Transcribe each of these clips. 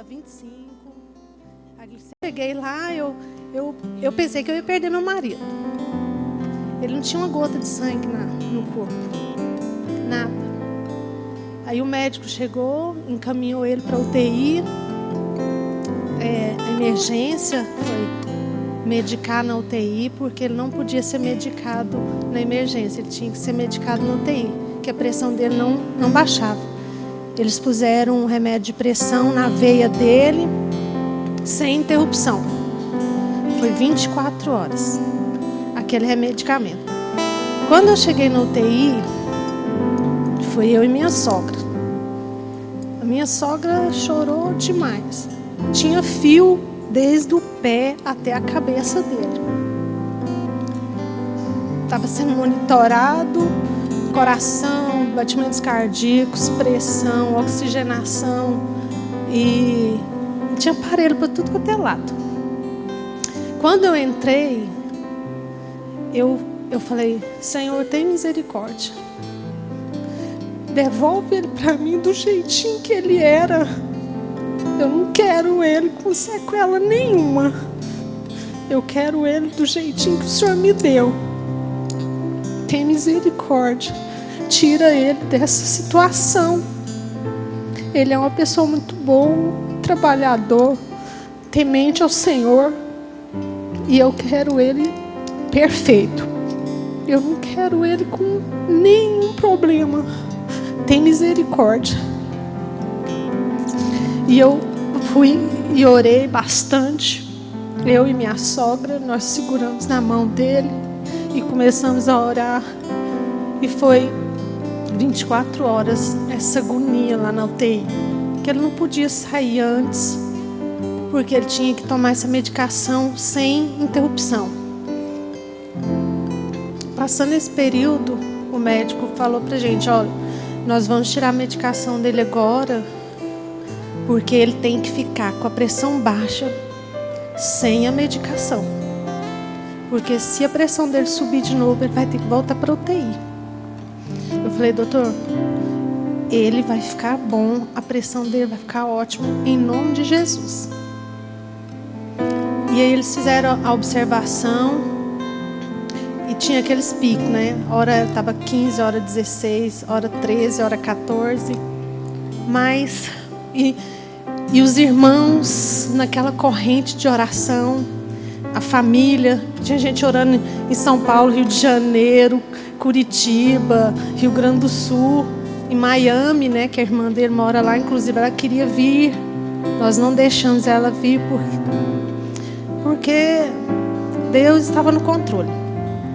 25. Cheguei lá, eu pensei que eu ia perder meu marido. Ele não tinha uma gota de sangue no corpo. Nada. Aí o médico chegou, encaminhou ele para UTI. A emergência foi medicar na UTI, porque ele não podia ser medicado na emergência. Ele tinha que ser medicado na UTI, que a pressão dele não baixava. Eles puseram um remédio de pressão na veia dele, sem interrupção. Foi 24 horas, aquele remedicamento. Quando eu cheguei na UTI, foi eu e minha sogra. A minha sogra chorou demais. Tinha fio desde o pé até a cabeça dele. Estava sendo monitorado, coração, batimentos cardíacos, pressão, oxigenação e tinha aparelho para tudo quanto é lado. Quando eu entrei, eu falei: Senhor, tem misericórdia. Devolve ele para mim do jeitinho que ele era. Eu não quero ele com sequela nenhuma. Eu quero ele do jeitinho que o Senhor me deu. Tem misericórdia. Tira ele dessa situação. Ele é uma pessoa muito boa, trabalhador, temente ao Senhor. E eu quero ele perfeito. Eu não quero ele com nenhum problema. Tem misericórdia. E eu fui e orei bastante. Eu e minha sogra, nós seguramos na mão dele e começamos a orar. E foi 24 horas essa agonia lá na UTI. Que ele não podia sair antes, porque ele tinha que tomar essa medicação sem interrupção. Passando esse período, o médico falou pra gente: olha, nós vamos tirar a medicação dele agora, porque ele tem que ficar com a pressão baixa sem a medicação. Porque se a pressão dele subir de novo, ele vai ter que voltar para UTI. Eu falei: doutor, ele vai ficar bom, a pressão dele vai ficar ótima, em nome de Jesus. E aí eles fizeram a observação e tinha aqueles picos, né? Hora estava 15, hora 16, hora 13, hora 14. Mas... E os irmãos naquela corrente de oração, a família, tinha gente orando em São Paulo, Rio de Janeiro, Curitiba, Rio Grande do Sul, em Miami, né, que a irmã dele mora lá, inclusive ela queria vir, nós não deixamos ela vir porque Deus estava no controle.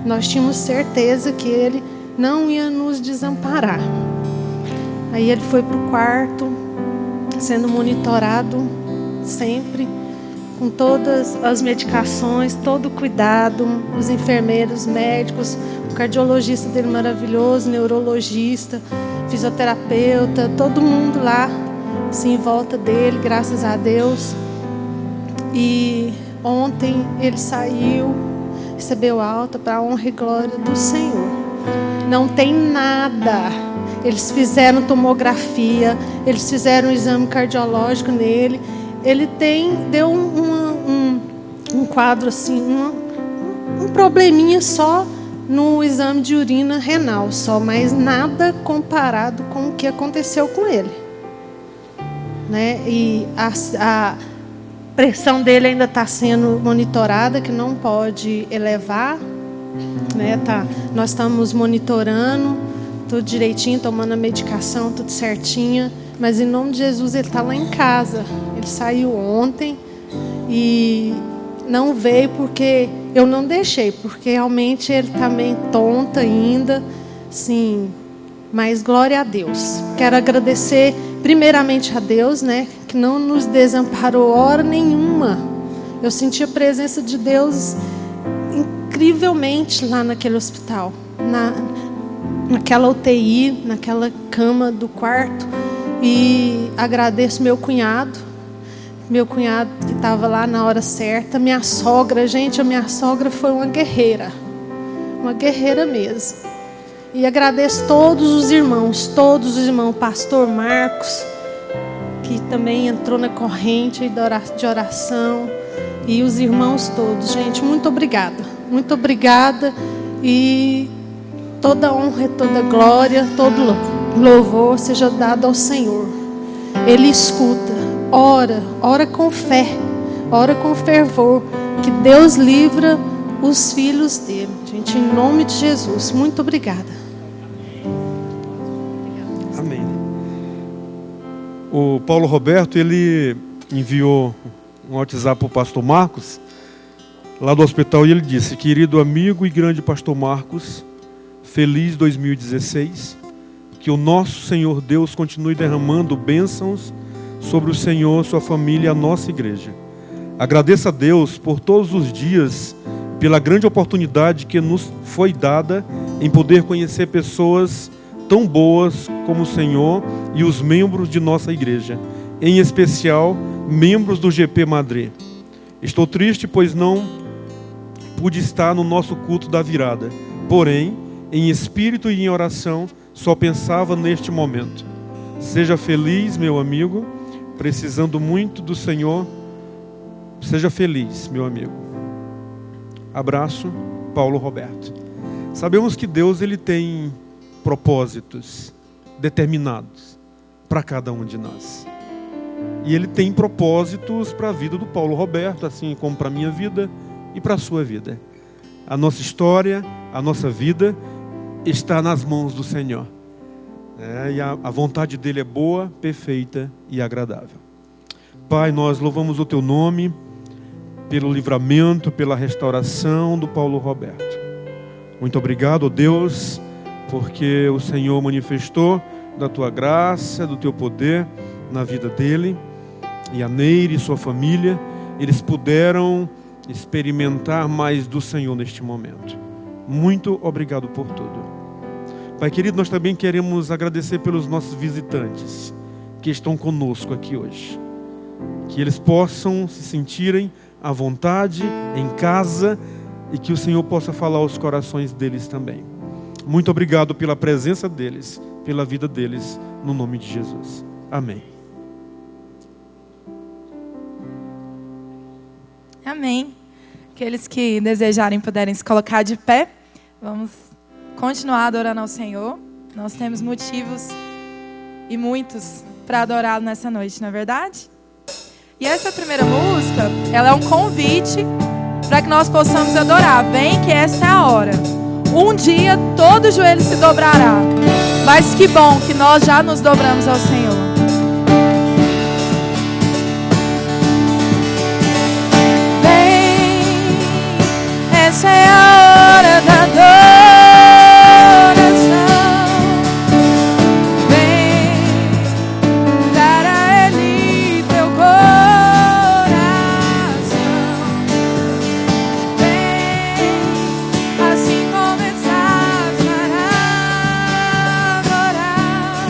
Nós tínhamos certeza que Ele não ia nos desamparar. Aí ele foi para o quarto, sendo monitorado sempre, com todas as medicações, todo o cuidado, os enfermeiros, médicos, o cardiologista dele maravilhoso, neurologista, fisioterapeuta, todo mundo lá, assim, em volta dele, graças a Deus. E ontem ele saiu, recebeu alta para a honra e glória do Senhor. Não tem nada. Eles fizeram tomografia, eles fizeram um exame cardiológico nele. Ele deu um quadro assim, um probleminha só no exame de urina renal, só, mas nada comparado com o que aconteceu com ele, né? E a pressão dele ainda está sendo monitorada, que não pode elevar, né? Nós estamos monitorando tudo direitinho, tomando a medicação, tudo certinho. Mas em nome de Jesus, ele está lá em casa. Ele saiu ontem e não veio porque eu não deixei, porque realmente ele está meio tonto ainda. Sim, mas glória a Deus. Quero agradecer primeiramente a Deus, né, que não nos desamparou hora nenhuma. Eu senti a presença de Deus incrivelmente lá naquele hospital, naquela UTI, naquela cama do quarto. E agradeço meu cunhado que estava lá na hora certa. Minha sogra, gente, a minha sogra foi uma guerreira mesmo. E agradeço todos os irmãos, pastor Marcos, que também entrou na corrente de oração, e os irmãos todos. Gente, muito obrigada. Muito obrigada. E toda honra, toda glória, todo louvor seja dado ao Senhor. Ele escuta, ora com fé, ora com fervor, que Deus livra os filhos dele. Gente, em nome de Jesus, muito obrigada. Amém. O Paulo Roberto, ele enviou um WhatsApp para o pastor Marcos, lá do hospital, e ele disse: querido amigo e grande pastor Marcos, feliz 2016, que o nosso Senhor Deus continue derramando bênçãos sobre o Senhor, sua família e a nossa igreja. Agradeça a Deus por todos os dias, pela grande oportunidade que nos foi dada em poder conhecer pessoas tão boas como o Senhor e os membros de nossa igreja, em especial membros do GP Madrid. Estou triste, pois não pude estar no nosso culto da virada. Porém, em espírito e em oração, só pensava neste momento. Seja feliz, meu amigo, precisando muito do Senhor. Seja feliz, meu amigo. Abraço, Paulo Roberto. Sabemos que Deus, ele tem propósitos determinados para cada um de nós. E ele tem propósitos para a vida do Paulo Roberto, assim como para a minha vida e para a sua vida. A nossa história, a nossa vida está nas mãos do Senhor. E a vontade dele é boa, perfeita e agradável. Pai, nós louvamos o teu nome pelo livramento, pela restauração do Paulo Roberto. Muito obrigado, ó Deus, porque o Senhor manifestou da tua graça, do teu poder na vida dele, e a Neire e sua família, eles puderam experimentar mais do Senhor neste momento. Muito obrigado por tudo. Pai querido, nós também queremos agradecer pelos nossos visitantes que estão conosco aqui hoje. Que eles possam se sentirem à vontade, em casa, e que o Senhor possa falar aos corações deles também. Muito obrigado pela presença deles, pela vida deles, no nome de Jesus. Amém. Amém. Aqueles que desejarem puderem se colocar de pé. Vamos continuar adorando ao Senhor. Nós temos motivos e muitos para adorá-lo nessa noite, não é verdade? E essa primeira música, ela é um convite para que nós possamos adorar. Vem que esta é a hora. Um dia todo joelho se dobrará. Mas que bom que nós já nos dobramos ao Senhor. Essa é a hora da adoração. Vem dar a Ele teu coração. Vem assim começar para adorar.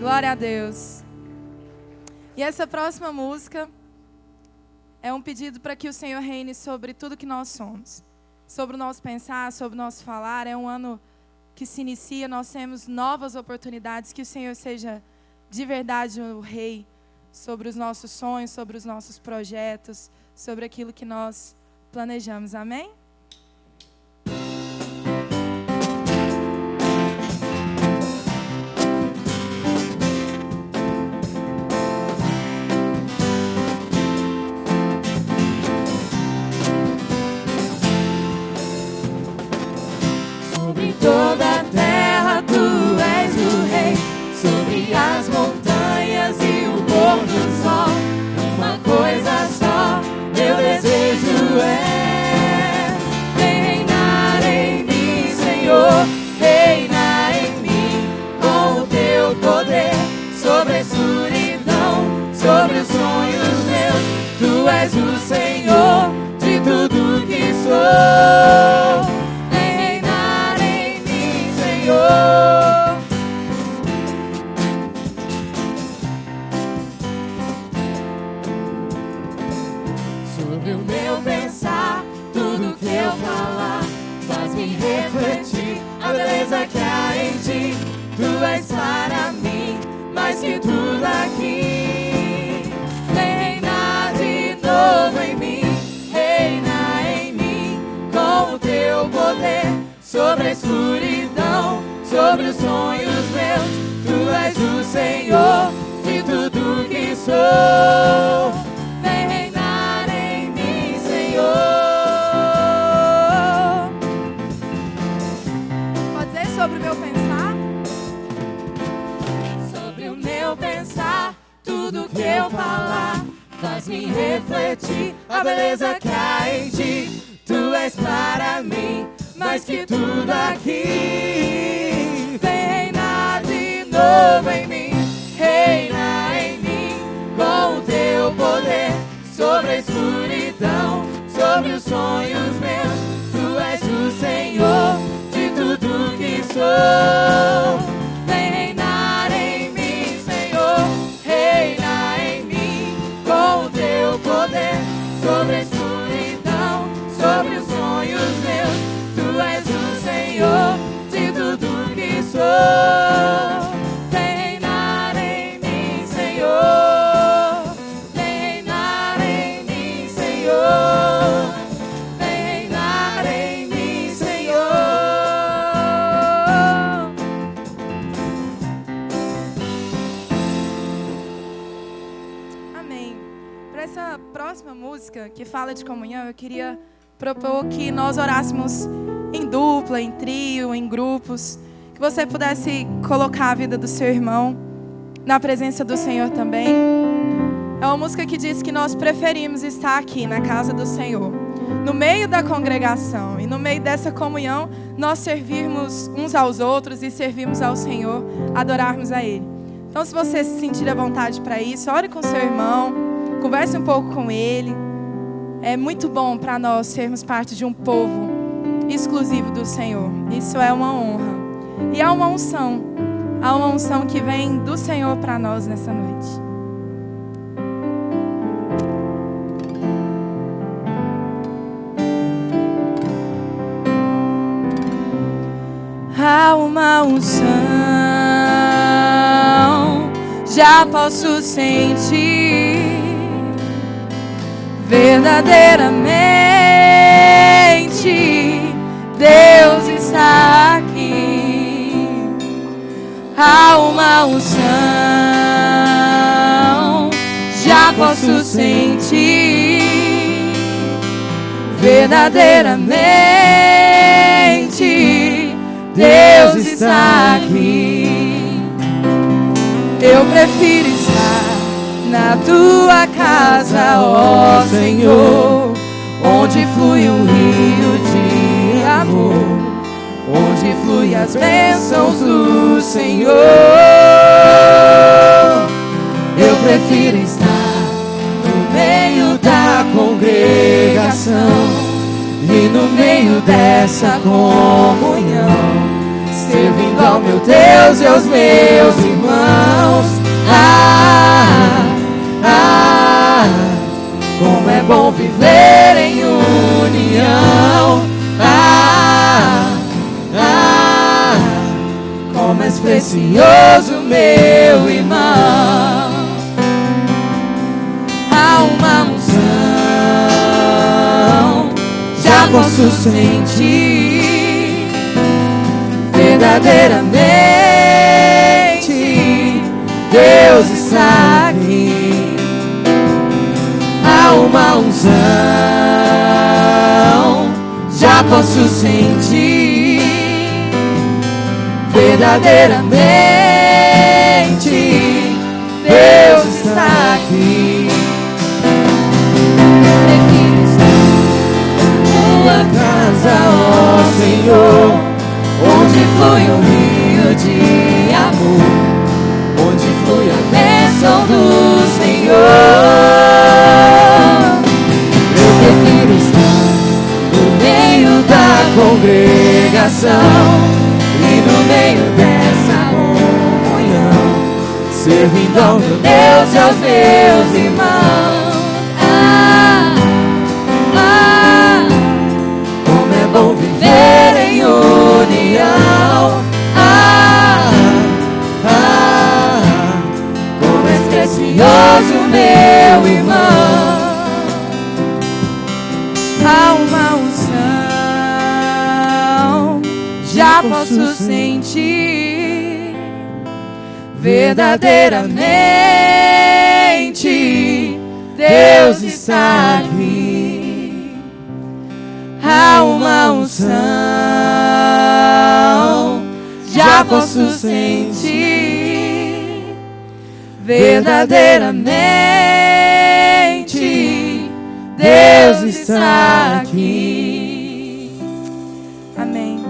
Glória a Deus. E essa próxima música é um pedido para que o Senhor reine sobre tudo que nós somos. Sobre o nosso pensar, sobre o nosso falar. É um ano que se inicia, nós temos novas oportunidades. Que o Senhor seja de verdade o Rei sobre os nossos sonhos, sobre os nossos projetos, sobre aquilo que nós planejamos. Amém? Sobre toda a terra tu és o Rei, sobre as montanhas e o pôr do sol. Uma coisa só, meu desejo é reinar em mim, Senhor. Reina em mim com o teu poder, sobre a escuridão, sobre os sonhos meus. Tu és o Senhor de tudo que sou. Sobre o meu pensar, tudo que eu falar, faz-me refletir a beleza que há em ti. Tu és para mim mais que tudo aqui. Reina de novo em mim, reina em mim com o teu poder, sobre a escuridão, sobre os sonhos meus. Tu és o Senhor de tudo que sou. Vem reinar em mim, Senhor. Pode dizer sobre o meu pensar? Sobre o meu pensar, tudo que eu falar, faz-me refletir a beleza que há em ti. Tu és para mim mais que tudo aqui. Vem reinar de novo em mim, reina em mim com o teu poder, sobre a escuridão, sobre os sonhos meus. Tu és o Senhor de tudo que sou. Vem reinar em mim, Senhor, reina em mim com o teu poder, sobre a escuridão, sobre os sonhos meus. Tu és o Senhor de tudo que sou. Vem reinar em mim, Senhor. Vem reinar em mim, Senhor. Vem reinar em mim, Senhor. Amém. Para essa próxima música que fala de comunhão, eu queria propor que nós orássemos em dupla, em trio, em grupos, que você pudesse colocar a vida do seu irmão na presença do Senhor também. É uma música que diz que nós preferimos estar aqui na casa do Senhor, no meio da congregação, e no meio dessa comunhão nós servirmos uns aos outros e servirmos ao Senhor, adorarmos a Ele. Então, se você se sentir à vontade para isso, ore com seu irmão, converse um pouco com ele. É muito bom para nós sermos parte de um povo exclusivo do Senhor. Isso é uma honra. E há uma unção que vem do Senhor para nós nessa noite. Há uma unção, já posso sentir verdadeiramente Deus está aqui. Há uma unção, já posso sentir verdadeiramente Deus está aqui. Eu prefiro estar na tua casa, ó Senhor, onde flui um rio de amor, onde flui as bênçãos do Senhor. Eu prefiro estar no meio da congregação e no meio dessa comunhão, servindo ao meu Deus e aos meus irmãos. Como é bom viver em união. Como és precioso, meu irmão. Há uma unção, já posso sentir verdadeiramente Deus está aqui. Há uma unção, já posso sentir verdadeiramente Deus está aqui. Prefiro estar na tua casa, ó Senhor, onde flui um rio de amor, onde flui a bênção do Senhor. Eu prefiro estar no meio da congregação e no meio dessa comunhão, servindo ao meu Deus e aos meus irmãos. Como é bom viver em união. Como és precioso, meu irmão. Há uma unção, já posso sentir verdadeiramente Deus está aqui. Há uma unção, já posso sentir verdadeiramente Deus está aqui. Amém.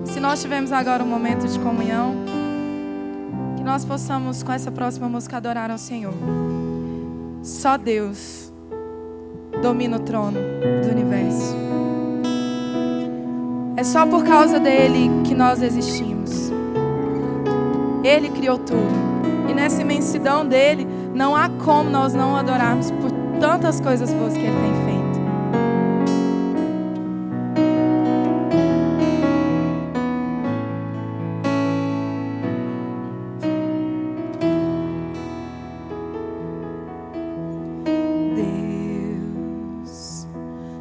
Se nós tivermos agora um momento de comunhão, que nós possamos com essa próxima música adorar ao Senhor. Só Deus domina o trono do universo. É só por causa dele que nós existimos. Ele criou tudo. E nessa imensidão dele, não há como nós não adorarmos por tantas coisas boas que ele tem feito. Deus,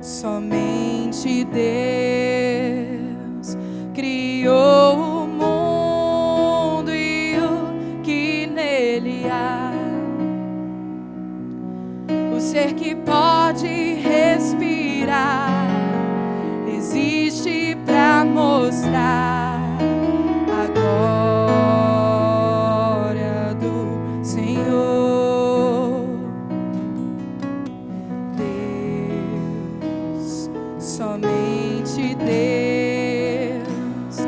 somente Deus criou o mundo e o que nele há. O ser que pode respirar existe para mostrar a glória do Senhor. Deus, somente Deus,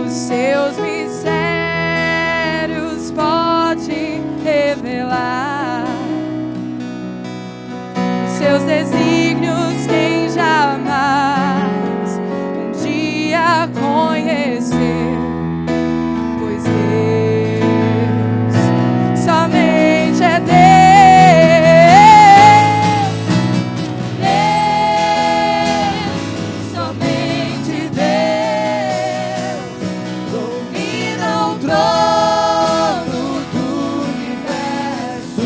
os seus mistérios pode revelar. Seus desígnios quem jamais um dia conheceu, pois Deus somente é Deus. Deus, somente Deus, domina o trono do universo.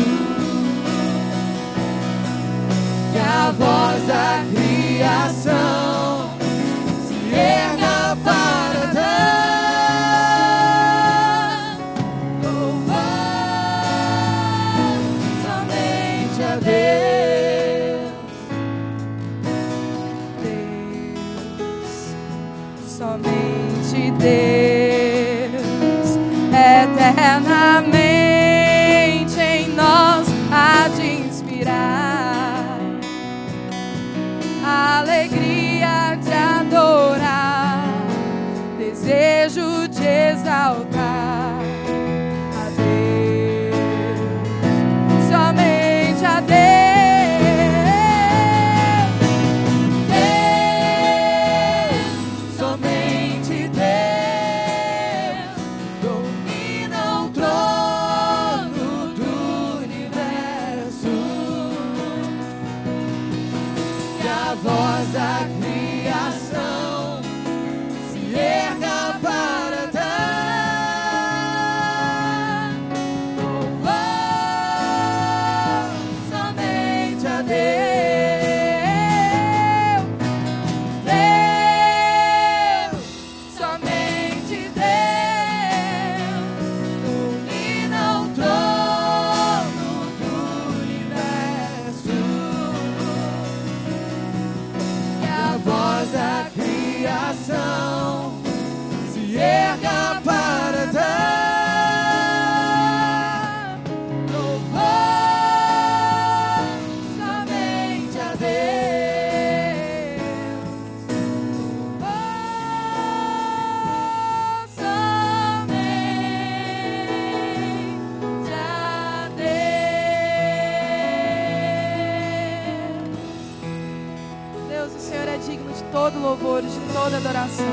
todo louvor e de toda adoração.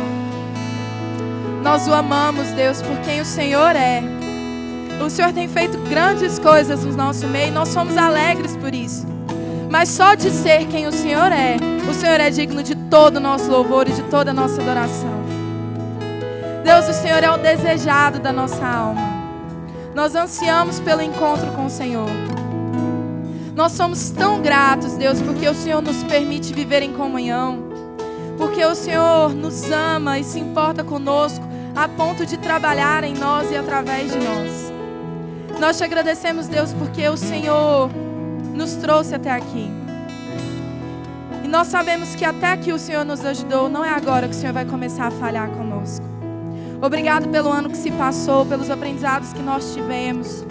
Nós o amamos, Deus, por quem o Senhor é. O Senhor tem feito grandes coisas no nosso meio e nós somos alegres por isso. Mas só de ser quem o Senhor é digno de todo o nosso louvor e de toda a nossa adoração. Deus, o Senhor é o desejado da nossa alma. Nós ansiamos pelo encontro com o Senhor. Nós somos tão gratos, Deus, porque o Senhor nos permite viver em comunhão. Porque o Senhor nos ama e se importa conosco a ponto de trabalhar em nós e através de nós. Nós te agradecemos, Deus, porque o Senhor nos trouxe até aqui. E nós sabemos que até aqui o Senhor nos ajudou. Não é agora que o Senhor vai começar a falhar conosco. Obrigado pelo ano que se passou, pelos aprendizados que nós tivemos,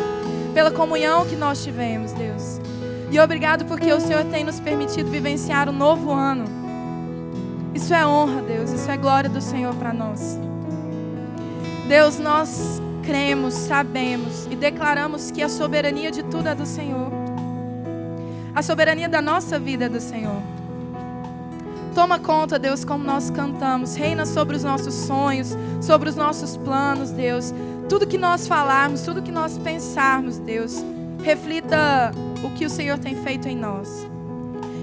pela comunhão que nós tivemos, Deus. E obrigado porque o Senhor tem nos permitido vivenciar um novo ano. Isso é honra, Deus, isso é glória do Senhor para nós. Deus, nós cremos, sabemos e declaramos que a soberania de tudo é do Senhor. A soberania da nossa vida é do Senhor. Toma conta, Deus, como nós cantamos. Reina sobre os nossos sonhos, sobre os nossos planos, Deus. Tudo que nós falarmos, tudo que nós pensarmos, Deus, reflita o que o Senhor tem feito em nós.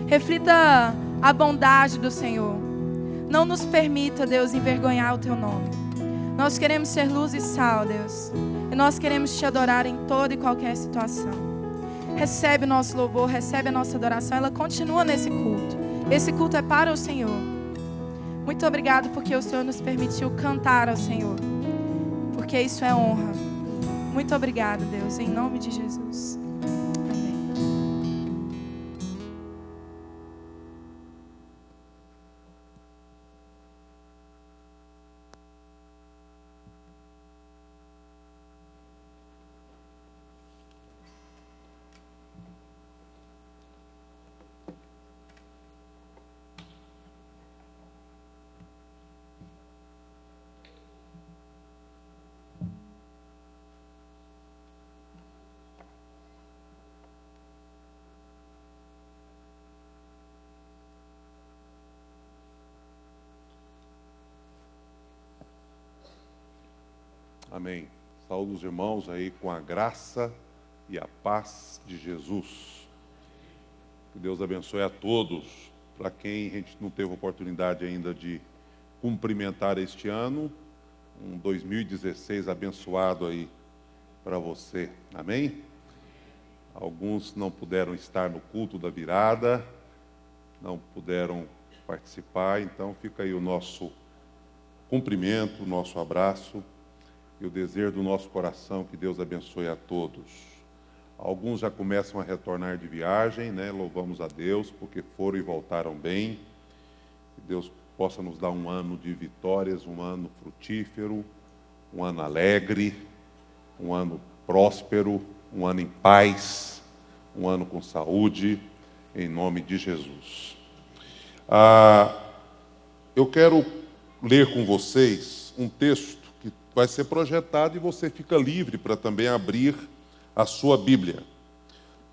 Reflita a bondade do Senhor. Não nos permita, Deus, envergonhar o Teu nome. Nós queremos ser luz e sal, Deus. E nós queremos Te adorar em toda e qualquer situação. Recebe o nosso louvor, recebe a nossa adoração. Ela continua nesse culto. Esse culto é para o Senhor. Muito obrigado porque o Senhor nos permitiu cantar ao Senhor. Porque isso é honra. Muito obrigado, Deus, em nome de Jesus. Amém. Amém. Saúde os irmãos aí com a graça e a paz de Jesus. Que Deus abençoe a todos. Para quem a gente não teve oportunidade ainda de cumprimentar este ano, um 2016 abençoado aí para você. Amém? Alguns não puderam estar no culto da virada, não puderam participar, então fica aí o nosso cumprimento, o nosso abraço. E o desejo do nosso coração, que Deus abençoe a todos. Alguns já começam a retornar de viagem, né? Louvamos a Deus, porque foram e voltaram bem. Que Deus possa nos dar um ano de vitórias, um ano frutífero, um ano alegre, um ano próspero, um ano em paz, um ano com saúde, em nome de Jesus. Eu quero ler com vocês um texto vai ser projetado e você fica livre para também abrir a sua Bíblia.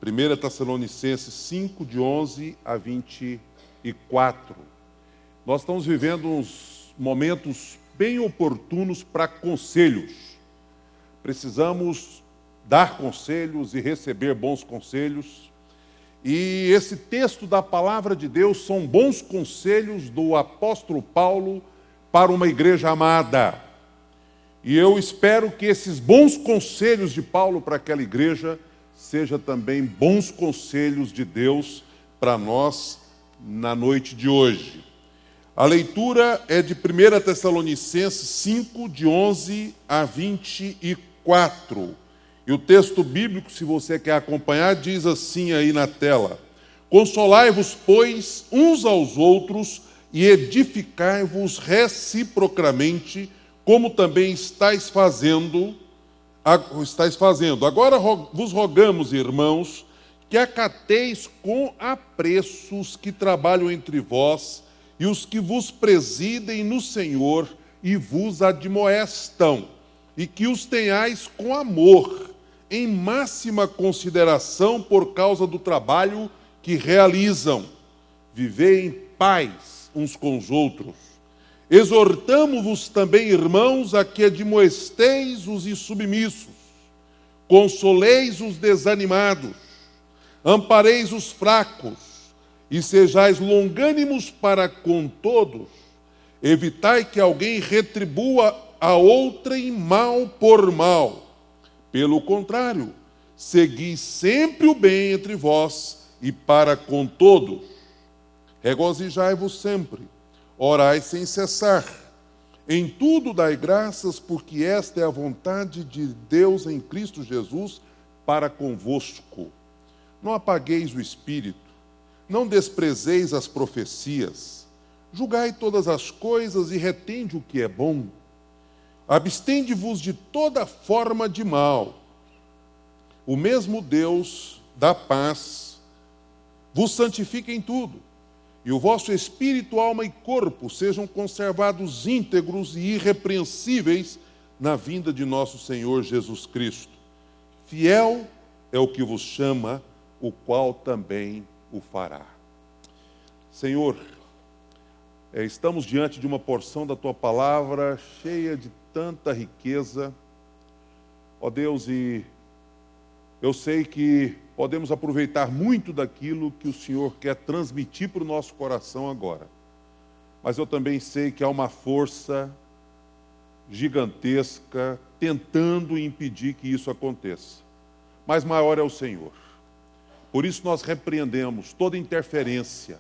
1 Tessalonicenses 5, de 11 a 24. Nós estamos vivendo uns momentos bem oportunos para conselhos. Precisamos dar conselhos e receber bons conselhos. E esse texto da palavra de Deus são bons conselhos do apóstolo Paulo para uma igreja amada. E eu espero que esses bons conselhos de Paulo para aquela igreja sejam também bons conselhos de Deus para nós na noite de hoje. A leitura é de 1 Tessalonicenses 5, de 11 a 24. E o texto bíblico, se você quer acompanhar, diz assim aí na tela: Consolai-vos, pois, uns aos outros e edificai-vos reciprocamente, como também estáis fazendo. Agora vos rogamos, irmãos, que acateis com apreço os que trabalham entre vós e os que vos presidem no Senhor e vos admoestam, e que os tenhais com amor, em máxima consideração por causa do trabalho que realizam. Vivei em paz uns com os outros. Exortamo-vos também, irmãos, a que admoesteis os insubmissos, consoleis os desanimados, ampareis os fracos, e sejais longânimos para com todos. Evitai que alguém retribua a outrem mal por mal. Pelo contrário, segui sempre o bem entre vós e para com todos. Regozijai-vos sempre, orai sem cessar. Em tudo dai graças, porque esta é a vontade de Deus em Cristo Jesus para convosco. Não apagueis o espírito, não desprezeis as profecias. Julgai todas as coisas e retende o que é bom. Abstende-vos de toda forma de mal. O mesmo Deus da paz vos santifique em tudo, e o vosso espírito, alma e corpo sejam conservados íntegros e irrepreensíveis na vinda de nosso Senhor Jesus Cristo. Fiel é o que vos chama, o qual também o fará. Senhor, estamos diante de uma porção da Tua palavra cheia de tanta riqueza, ó Deus, e eu sei que podemos aproveitar muito daquilo que o Senhor quer transmitir para o nosso coração agora. Mas eu também sei que há uma força gigantesca tentando impedir que isso aconteça. Mas maior é o Senhor. Por isso nós repreendemos toda interferência,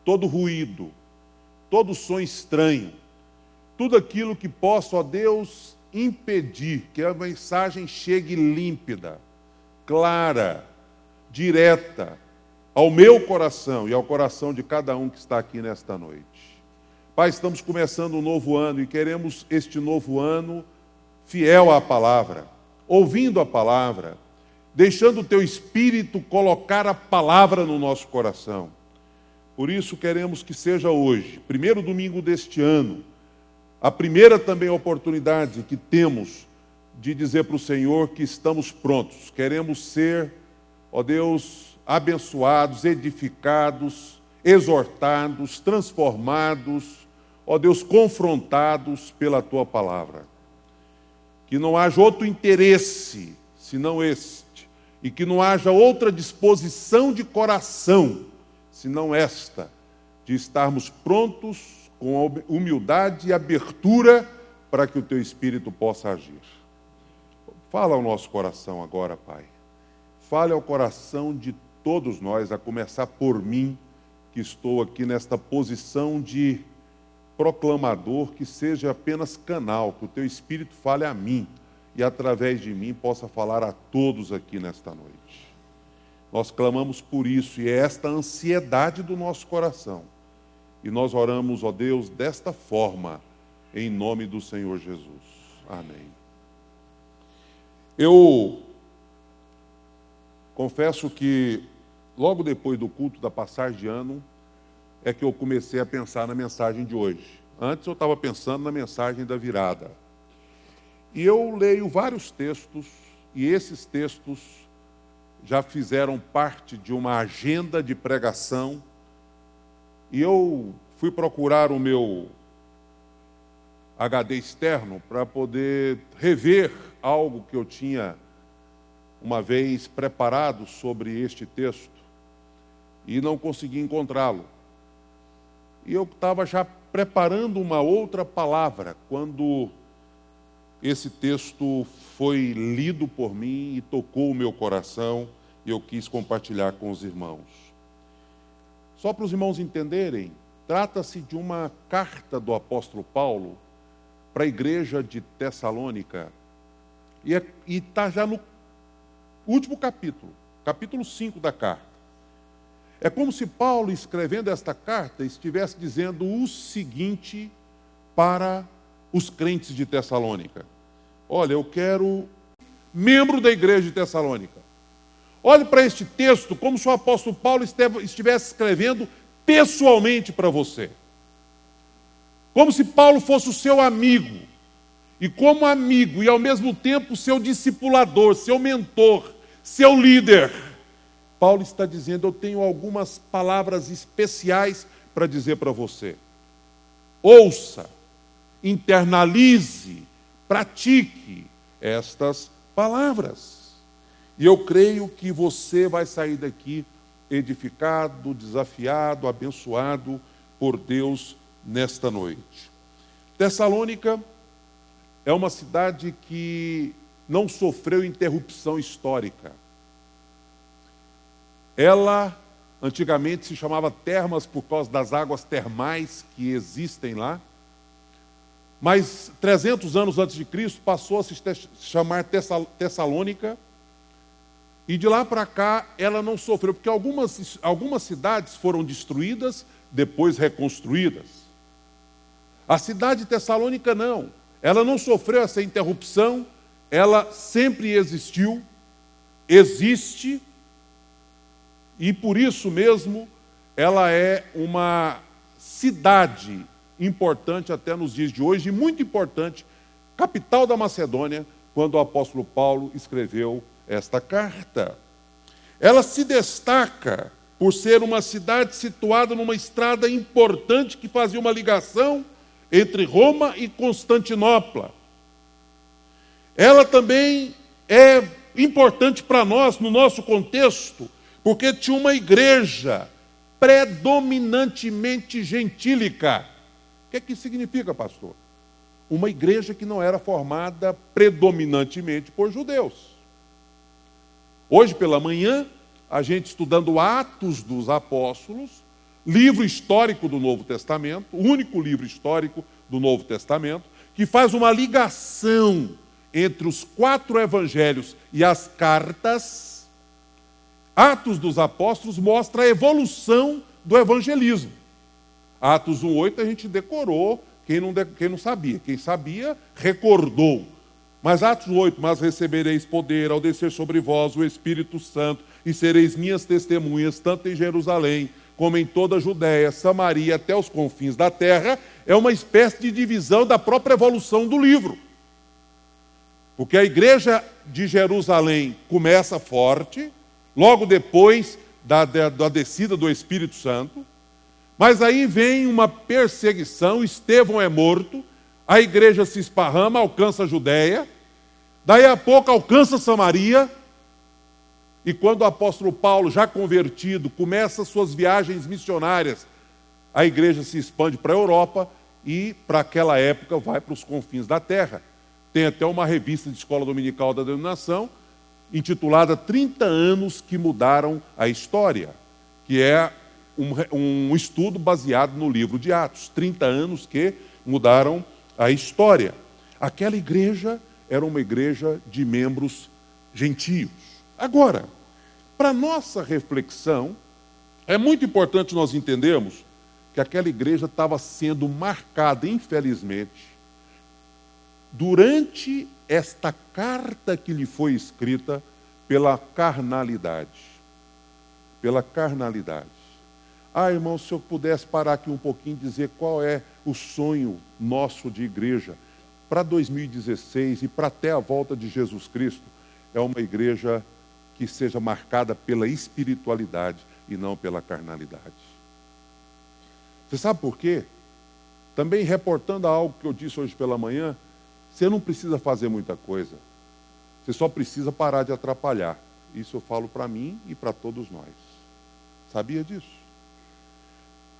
todo ruído, todo som estranho, tudo aquilo que possa, ó Deus, impedir que a mensagem chegue límpida, clara, direta ao meu coração e ao coração de cada um que está aqui nesta noite. Pai, estamos começando um novo ano e queremos este novo ano fiel à palavra, ouvindo a palavra, deixando o Teu Espírito colocar a palavra no nosso coração. Por isso queremos que seja hoje, primeiro domingo deste ano, a primeira também oportunidade que temos de dizer para o Senhor que estamos prontos. Queremos ser, ó Deus, abençoados, edificados, exortados, transformados, ó Deus, confrontados pela Tua palavra. Que não haja outro interesse senão este, e que não haja outra disposição de coração senão esta, de estarmos prontos com humildade e abertura para que o Teu Espírito possa agir. Fala ao nosso coração agora, Pai. Fale ao coração de todos nós, a começar por mim, que estou aqui nesta posição de proclamador, que seja apenas canal, que o Teu Espírito fale a mim e através de mim possa falar a todos aqui nesta noite. Nós clamamos por isso, e é esta ansiedade do nosso coração. E nós oramos, ó Deus, desta forma, em nome do Senhor Jesus. Amém. Eu confesso que, logo depois do culto da passagem de ano, é que eu comecei a pensar na mensagem de hoje. Antes eu estava pensando na mensagem da virada. E eu leio vários textos, e esses textos já fizeram parte de uma agenda de pregação, e eu fui procurar o meu HD externo para poder rever algo que eu tinha uma vez preparado sobre este texto, e não consegui encontrá-lo. E eu estava já preparando uma outra palavra, quando esse texto foi lido por mim e tocou o meu coração, e eu quis compartilhar com os irmãos. Só para os irmãos entenderem, trata-se de uma carta do apóstolo Paulo para a igreja de Tessalônica, e está já no último capítulo, capítulo 5 da carta. É como se Paulo, escrevendo esta carta, estivesse dizendo o seguinte para os crentes de Tessalônica: olha, eu quero membro da igreja de Tessalônica. Olhe para este texto como se o apóstolo Paulo estivesse escrevendo pessoalmente para você. Como se Paulo fosse o seu amigo. E como amigo, e ao mesmo tempo seu discipulador, seu mentor, seu líder, Paulo está dizendo: eu tenho algumas palavras especiais para dizer para você: ouça, internalize, pratique estas palavras. E eu creio que você vai sair daqui edificado, desafiado, abençoado por Deus nesta noite. Tessalônica é uma cidade que não sofreu interrupção histórica. Ela antigamente se chamava Termas por causa das águas termais que existem lá. Mas 300 anos antes de Cristo passou a se chamar Tessalônica. E de lá para cá ela não sofreu, porque algumas cidades foram destruídas, depois reconstruídas. A cidade de Tessalônica não. Ela não sofreu essa interrupção, ela sempre existiu, existe, e por isso mesmo ela é uma cidade importante até nos dias de hoje, e muito importante, capital da Macedônia, quando o apóstolo Paulo escreveu esta carta. Ela se destaca por ser uma cidade situada numa estrada importante que fazia uma ligação entre Roma e Constantinopla. Ela também é importante para nós, no nosso contexto, porque tinha uma igreja predominantemente gentílica. O que é que isso significa, pastor? Uma igreja que não era formada predominantemente por judeus. Hoje pela manhã, a gente estudando Atos dos Apóstolos, livro histórico do Novo Testamento, o único livro histórico do Novo Testamento, que faz uma ligação entre os 4 evangelhos e as cartas. Atos dos Apóstolos mostra a evolução do evangelismo. Atos 1:8 a gente decorou, quem não sabia. Quem sabia, recordou. Mas Atos 8, mas recebereis poder ao descer sobre vós o Espírito Santo, e sereis minhas testemunhas, tanto em Jerusalém, como em toda a Judéia, Samaria, até os confins da terra, é uma espécie de divisão da própria evolução do livro. Porque a igreja de Jerusalém começa forte, logo depois da descida do Espírito Santo, mas aí vem uma perseguição, Estevão é morto, a igreja se esparrama, alcança a Judéia, daí a pouco alcança Samaria, e quando o apóstolo Paulo, já convertido, começa suas viagens missionárias, a igreja se expande para a Europa e, para aquela época, vai para os confins da terra. Tem até uma revista de escola dominical da denominação, intitulada 30 anos que mudaram a história, que é um estudo baseado no livro de Atos. 30 anos que mudaram a história. Aquela igreja era uma igreja de membros gentios. Agora, para nossa reflexão, é muito importante nós entendermos que aquela igreja estava sendo marcada, infelizmente, durante esta carta que lhe foi escrita, pela carnalidade. Pela carnalidade. Ah, irmão, se eu pudesse parar aqui um pouquinho e dizer qual é o sonho nosso de igreja para 2016 e para até a volta de Jesus Cristo, é uma igreja que seja marcada pela espiritualidade e não pela carnalidade. Você sabe por quê? Também reportando a algo que eu disse hoje pela manhã, você não precisa fazer muita coisa. Você só precisa parar de atrapalhar. Isso eu falo para mim e para todos nós. Sabia disso?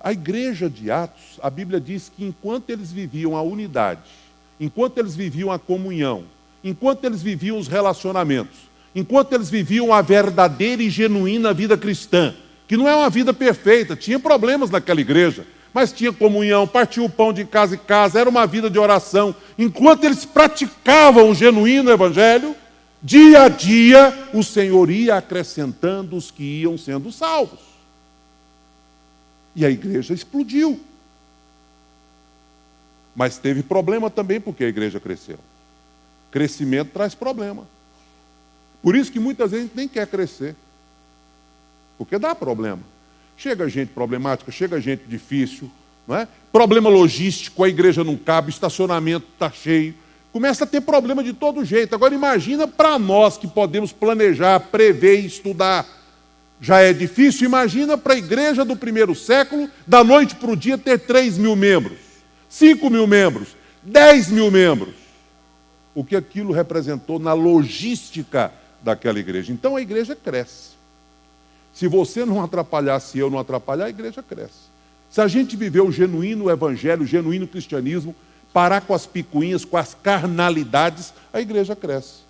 A igreja de Atos, a Bíblia diz que enquanto eles viviam a unidade, enquanto eles viviam a comunhão, enquanto eles viviam os relacionamentos, enquanto eles viviam a verdadeira e genuína vida cristã, que não é uma vida perfeita, tinha problemas naquela igreja, mas tinha comunhão, partia o pão de casa em casa, era uma vida de oração. Enquanto eles praticavam o genuíno evangelho, dia a dia o Senhor ia acrescentando os que iam sendo salvos. E a igreja explodiu. Mas teve problema também porque a igreja cresceu. Crescimento traz problema. Por isso que muitas vezes a gente nem quer crescer. Porque dá problema. Chega gente problemática, chega gente difícil, não é? Problema logístico, a igreja não cabe, o estacionamento está cheio. Começa a ter problema de todo jeito. Agora imagina para nós que podemos planejar, prever e estudar. já é difícil, imagina para a igreja do primeiro século, da noite para o dia, ter 3.000 membros, 5.000 membros, 10.000 membros. O que aquilo representou na logística daquela igreja. Então a igreja cresce. Se você não atrapalhar, se eu não atrapalhar, a igreja cresce. Se a gente viver o genuíno evangelho, o genuíno cristianismo, parar com as picuinhas, com as carnalidades, a igreja cresce.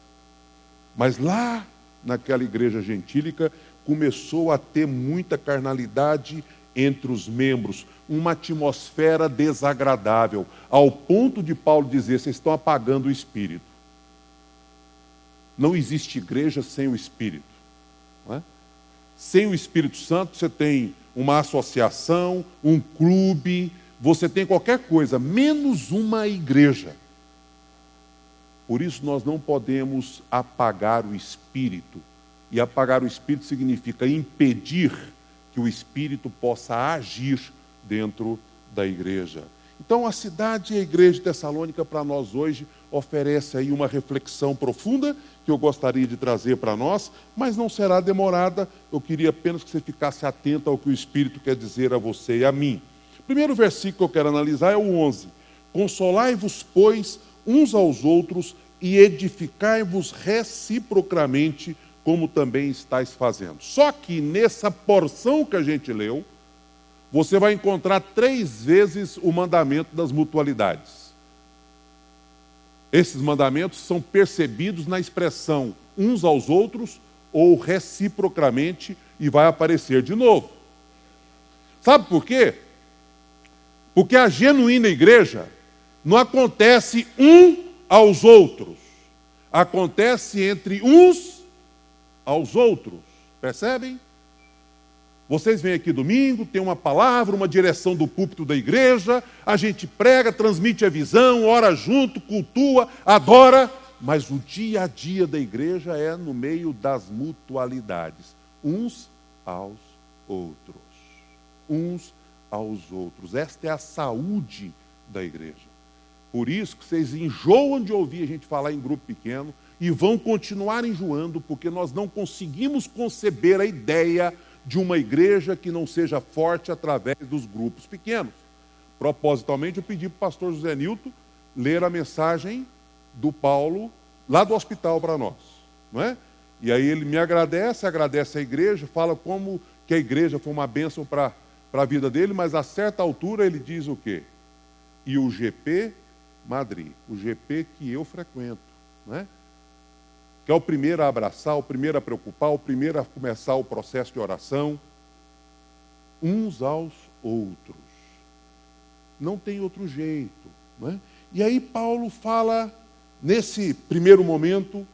Mas lá, naquela igreja gentílica, começou a ter muita carnalidade entre os membros, uma atmosfera desagradável, ao ponto de Paulo dizer: vocês estão apagando o Espírito. Não existe igreja sem o Espírito. Não é? Sem o Espírito Santo, você tem uma associação, um clube, você tem qualquer coisa, menos uma igreja. Por isso nós não podemos apagar o Espírito. E apagar o Espírito significa impedir que o Espírito possa agir dentro da igreja. Então a cidade e a igreja de Tessalônica para nós hoje oferece aí uma reflexão profunda que eu gostaria de trazer para nós, mas não será demorada. Eu queria apenas que você ficasse atento ao que o Espírito quer dizer a você e a mim. O primeiro versículo que eu quero analisar é o 11. Consolai-vos, pois, uns aos outros e edificai-vos reciprocamente, como também estáis fazendo. Só que nessa porção que a gente leu, você vai encontrar 3 vezes o mandamento das mutualidades. Esses mandamentos são percebidos na expressão uns aos outros ou reciprocamente, e vai aparecer de novo. Sabe por quê? Porque a genuína igreja não acontece um aos outros, acontece entre uns aos outros. Percebem? Vocês vêm aqui domingo, tem uma palavra, uma direção do púlpito da igreja, a gente prega, transmite a visão, ora junto, cultua, adora, mas o dia a dia da igreja é no meio das mutualidades, uns aos outros. Uns aos outros. Esta é a saúde da igreja. Por isso que vocês enjoam de ouvir a gente falar em grupo pequeno e vão continuar enjoando, porque nós não conseguimos conceber a ideia de uma igreja que não seja forte através dos grupos pequenos. Propositalmente, eu pedi para o pastor José Nilton ler a mensagem do Paulo lá do hospital para nós, não é? E aí ele me agradece a igreja, fala como que a igreja foi uma bênção para a vida dele, mas a certa altura ele diz o quê? E o GP Madrid, o GP que eu frequento, não é? Que é o primeiro a abraçar, o primeiro a preocupar, o primeiro a começar o processo de oração, uns aos outros. Não tem outro jeito, não é? E aí Paulo fala, nesse primeiro momento,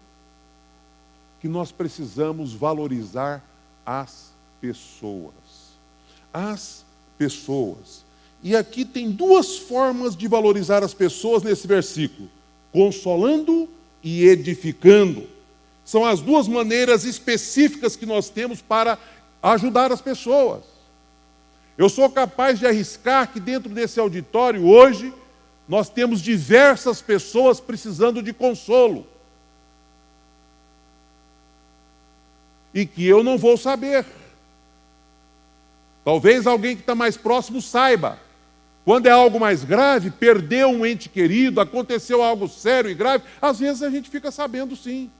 que nós precisamos valorizar as pessoas. As pessoas. E aqui tem 2 formas de valorizar as pessoas nesse versículo: consolando e edificando. São as 2 maneiras específicas que nós temos para ajudar as pessoas. Eu sou capaz de arriscar que dentro desse auditório hoje nós temos diversas pessoas precisando de consolo. E que eu não vou saber. Talvez alguém que está mais próximo saiba. Quando é algo mais grave, perdeu um ente querido, aconteceu algo sério e grave, às vezes a gente fica sabendo sim.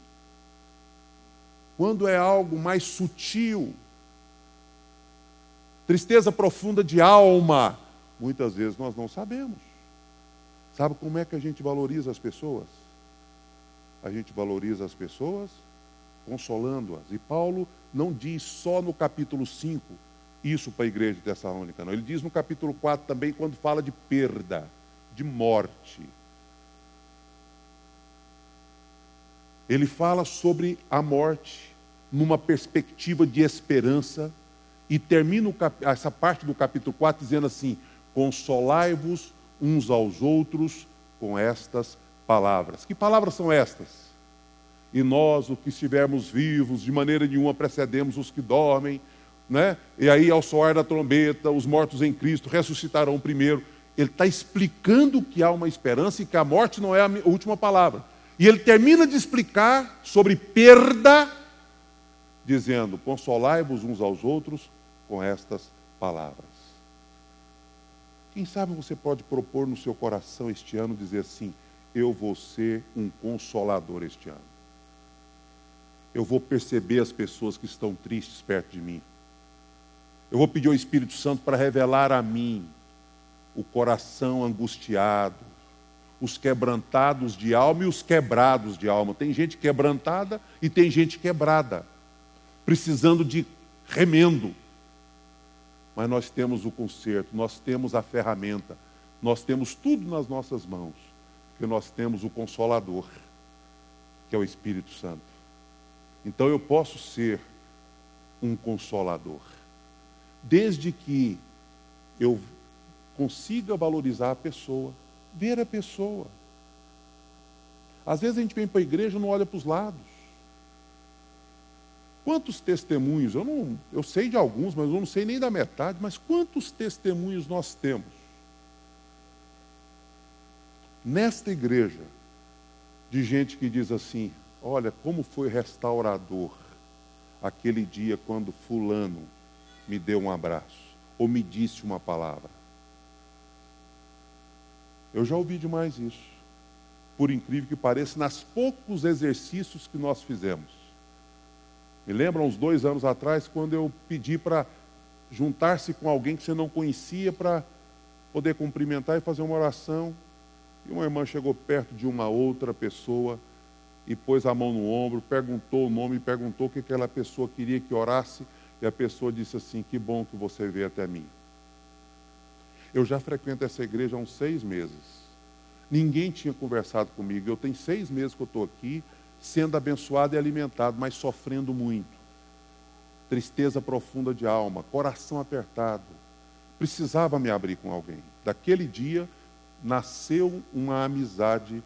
Quando é algo mais sutil, tristeza profunda de alma, muitas vezes nós não sabemos. Sabe como é que a gente valoriza as pessoas? A gente valoriza as pessoas consolando-as. E Paulo não diz só no capítulo 5 isso para a igreja de Tessalônica, não. Ele diz no capítulo 4 também, quando fala de perda, de morte. Ele fala sobre a morte numa perspectiva de esperança e termina essa parte do capítulo 4 dizendo assim: consolai-vos uns aos outros com estas palavras. Que palavras são estas? E nós, os que estivermos vivos, de maneira nenhuma precedemos os que dormem, né? E aí, ao soar da trombeta, os mortos em Cristo ressuscitarão primeiro. Ele está explicando que há uma esperança e que a morte não é a última palavra. E ele termina de explicar sobre perda, dizendo: consolai-vos uns aos outros com estas palavras. Quem sabe você pode propor no seu coração este ano, dizer assim: eu vou ser um consolador este ano. Eu vou perceber as pessoas que estão tristes perto de mim. Eu vou pedir ao Espírito Santo para revelar a mim o coração angustiado, os quebrantados de alma e os quebrados de alma. Tem gente quebrantada e tem gente quebrada, precisando de remendo. Mas nós temos o conserto, nós temos a ferramenta, nós temos tudo nas nossas mãos, porque nós temos o Consolador, que é o Espírito Santo. Então eu posso ser um consolador, desde que eu consiga valorizar a pessoa, ver a pessoa. Às vezes a gente vem para a igreja e não olha para os lados. Quantos testemunhos, eu sei de alguns, mas eu não sei nem da metade, mas quantos testemunhos nós temos nesta igreja de gente que diz assim: olha, como foi restaurador aquele dia quando fulano me deu um abraço, ou me disse uma palavra. Eu já ouvi demais isso, por incrível que pareça, nas poucos exercícios que nós fizemos. Me lembro, uns 2 anos atrás, quando eu pedi para juntar-se com alguém que você não conhecia para poder cumprimentar e fazer uma oração. E uma irmã chegou perto de uma outra pessoa e pôs a mão no ombro, perguntou o nome, perguntou o que aquela pessoa queria que orasse. E a pessoa disse assim: que bom que você veio até mim. Eu já frequento essa igreja há uns 6 meses. Ninguém tinha conversado comigo. Eu tenho 6 meses que eu estou aqui, sendo abençoado e alimentado, mas sofrendo muito. Tristeza profunda de alma, coração apertado. Precisava me abrir com alguém. Daquele dia nasceu uma amizade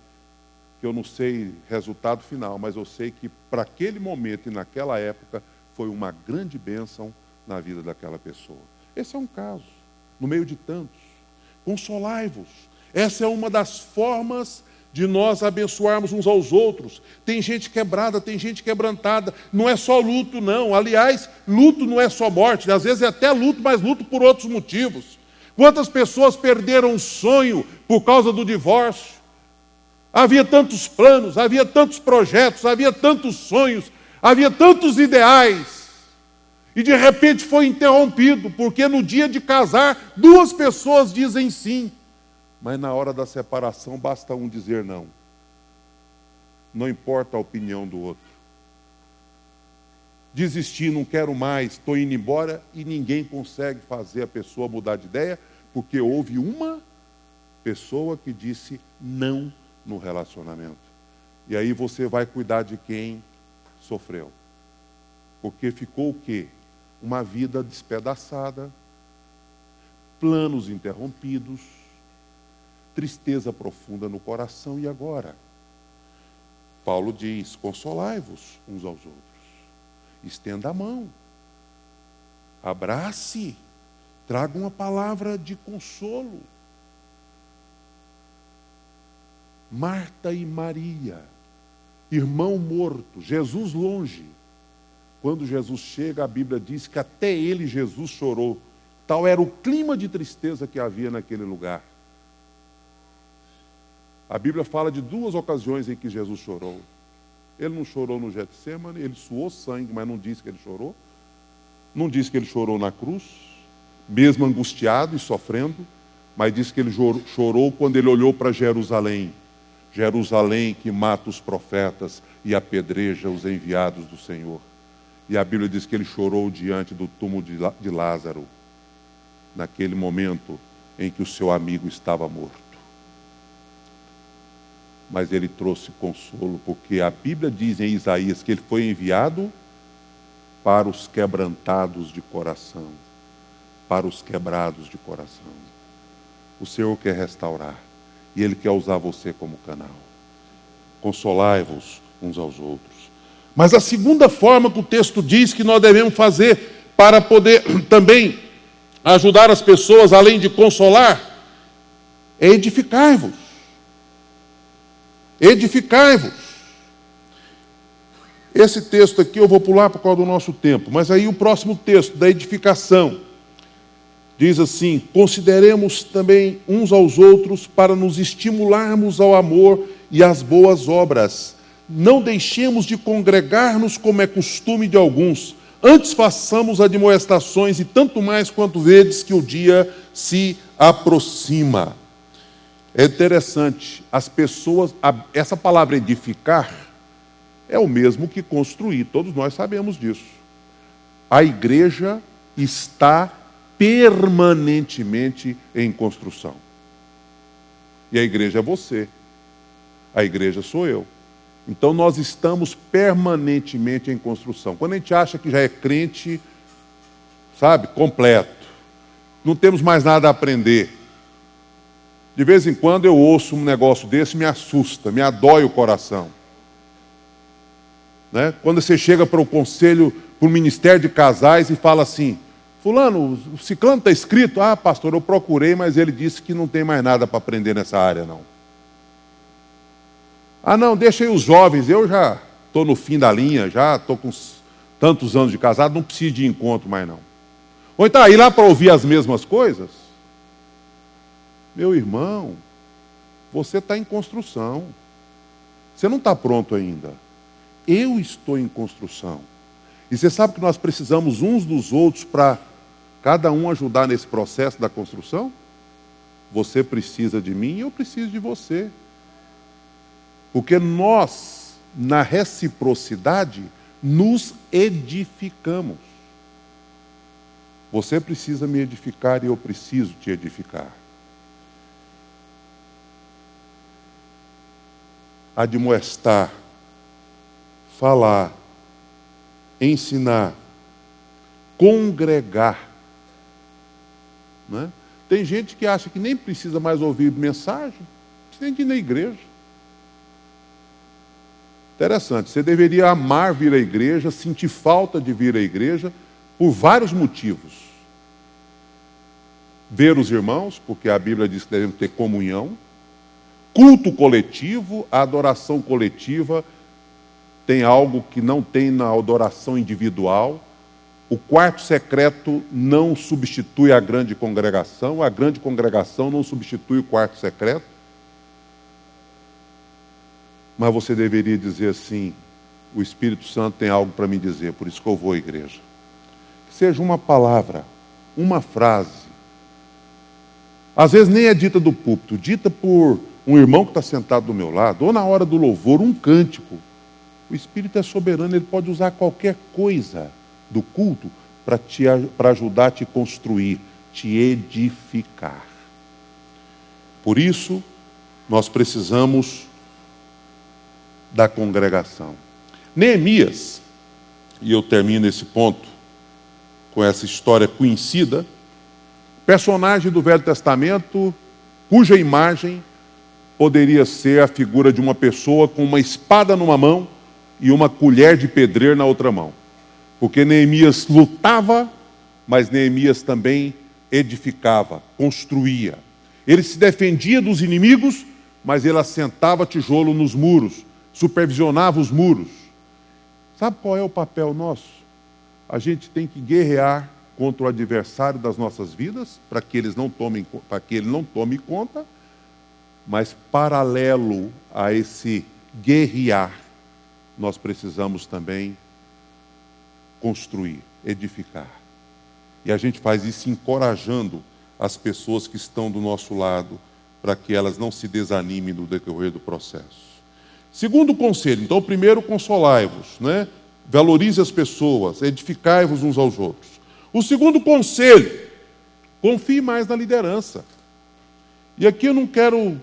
que eu não sei resultado final, mas eu sei que para aquele momento e naquela época foi uma grande bênção na vida daquela pessoa. Esse é um caso, no meio de tantos. Consolai-vos. Essa é uma das formas de nós abençoarmos uns aos outros. Tem gente quebrada, tem gente quebrantada. Não é só luto, não. Aliás, luto não é só morte. Às vezes é até luto, mas luto por outros motivos. Quantas pessoas perderam o sonho por causa do divórcio? Havia tantos planos, havia tantos projetos, havia tantos sonhos, havia tantos ideais. E de repente foi interrompido, porque no dia de casar, 2 pessoas dizem sim. Mas na hora da separação basta um dizer não. Não importa a opinião do outro. Desistir, não quero mais, estou indo embora, e ninguém consegue fazer a pessoa mudar de ideia, porque houve uma pessoa que disse não no relacionamento. E aí você vai cuidar de quem sofreu. Porque ficou o quê? Uma vida despedaçada, planos interrompidos, tristeza profunda no coração. E agora? Paulo diz: consolai-vos uns aos outros. Estenda a mão. Abrace. Traga uma palavra de consolo. Marta e Maria, irmão morto, Jesus longe. Quando Jesus chega, a Bíblia diz que até ele, Jesus, chorou. Tal era o clima de tristeza que havia naquele lugar. A Bíblia fala de 2 ocasiões em que Jesus chorou. Ele não chorou no Getsemane, ele suou sangue, mas não disse que ele chorou. Não disse que ele chorou na cruz, mesmo angustiado e sofrendo, mas disse que ele chorou quando ele olhou para Jerusalém. Jerusalém que mata os profetas e apedreja os enviados do Senhor. E a Bíblia diz que ele chorou diante do túmulo de Lázaro, naquele momento em que o seu amigo estava morto. Mas ele trouxe consolo, porque a Bíblia diz em Isaías que ele foi enviado para os quebrantados de coração, para os quebrados de coração. O Senhor quer restaurar, e Ele quer usar você como canal. Consolai-vos uns aos outros. Mas a segunda forma que o texto diz que nós devemos fazer para poder também ajudar as pessoas, além de consolar, é edificai-vos. Edificai-vos. Esse texto aqui eu vou pular por causa do nosso tempo, mas aí o próximo texto, da edificação, diz assim: consideremos também uns aos outros para nos estimularmos ao amor e às boas obras. Não deixemos de congregar-nos como é costume de alguns, antes façamos admoestações, e tanto mais quanto vedes que o dia se aproxima. É interessante, as pessoas, essa palavra edificar é o mesmo que construir, todos nós sabemos disso. A igreja está permanentemente em construção. E a igreja é você, a igreja sou eu. Então nós estamos permanentemente em construção. Quando a gente acha que já é crente, sabe, completo, não temos mais nada a aprender. De vez em quando eu ouço um negócio desse, me assusta, me adói o coração. Né? Quando você chega para o conselho, para o ministério de casais e fala assim: fulano, o ciclano está escrito? Ah, pastor, eu procurei, mas ele disse que não tem mais nada para aprender nessa área, não. Ah, não, deixa aí os jovens, eu já estou no fim da linha, já estou com tantos anos de casado, não preciso de encontro mais não. Ou então, ir lá para ouvir as mesmas coisas? Meu irmão, você está em construção. Você não está pronto ainda. Eu estou em construção. E você sabe que nós precisamos uns dos outros para cada um ajudar nesse processo da construção? Você precisa de mim e eu preciso de você. Porque nós, na reciprocidade, nos edificamos. Você precisa me edificar e eu preciso te edificar. Admoestar, falar, ensinar, congregar. Né? Tem gente que acha que nem precisa mais ouvir mensagem, tem que ir na igreja. Interessante, você deveria amar vir à igreja, sentir falta de vir à igreja, por vários motivos. Ver os irmãos, porque a Bíblia diz que devemos ter comunhão. Culto coletivo, a adoração coletiva tem algo que não tem na adoração individual. O quarto secreto não substitui a grande congregação não substitui o quarto secreto. Mas você deveria dizer assim: o Espírito Santo tem algo para me dizer, por isso que eu vou à igreja. Que seja uma palavra, uma frase. Às vezes nem é dita do púlpito, dita por um irmão que está sentado do meu lado, ou na hora do louvor, um cântico. O Espírito é soberano, ele pode usar qualquer coisa do culto para ajudar a te construir, te edificar. Por isso, nós precisamos da congregação. Neemias, e eu termino esse ponto com essa história conhecida, personagem do Velho Testamento, cuja imagem poderia ser a figura de uma pessoa com uma espada numa mão e uma colher de pedreiro na outra mão. Porque Neemias lutava, mas Neemias também edificava, construía. Ele se defendia dos inimigos, mas ele assentava tijolo nos muros, supervisionava os muros. Sabe qual é o papel nosso? A gente tem que guerrear contra o adversário das nossas vidas, para que ele não tome conta, mas paralelo a esse guerrear, nós precisamos também construir, edificar. E a gente faz isso encorajando as pessoas que estão do nosso lado, para que elas não se desanimem no decorrer do processo. Segundo conselho, então, o primeiro, consolai-vos, né? Valorize as pessoas, edificai-vos uns aos outros. O segundo conselho, confie mais na liderança. E aqui eu não quero,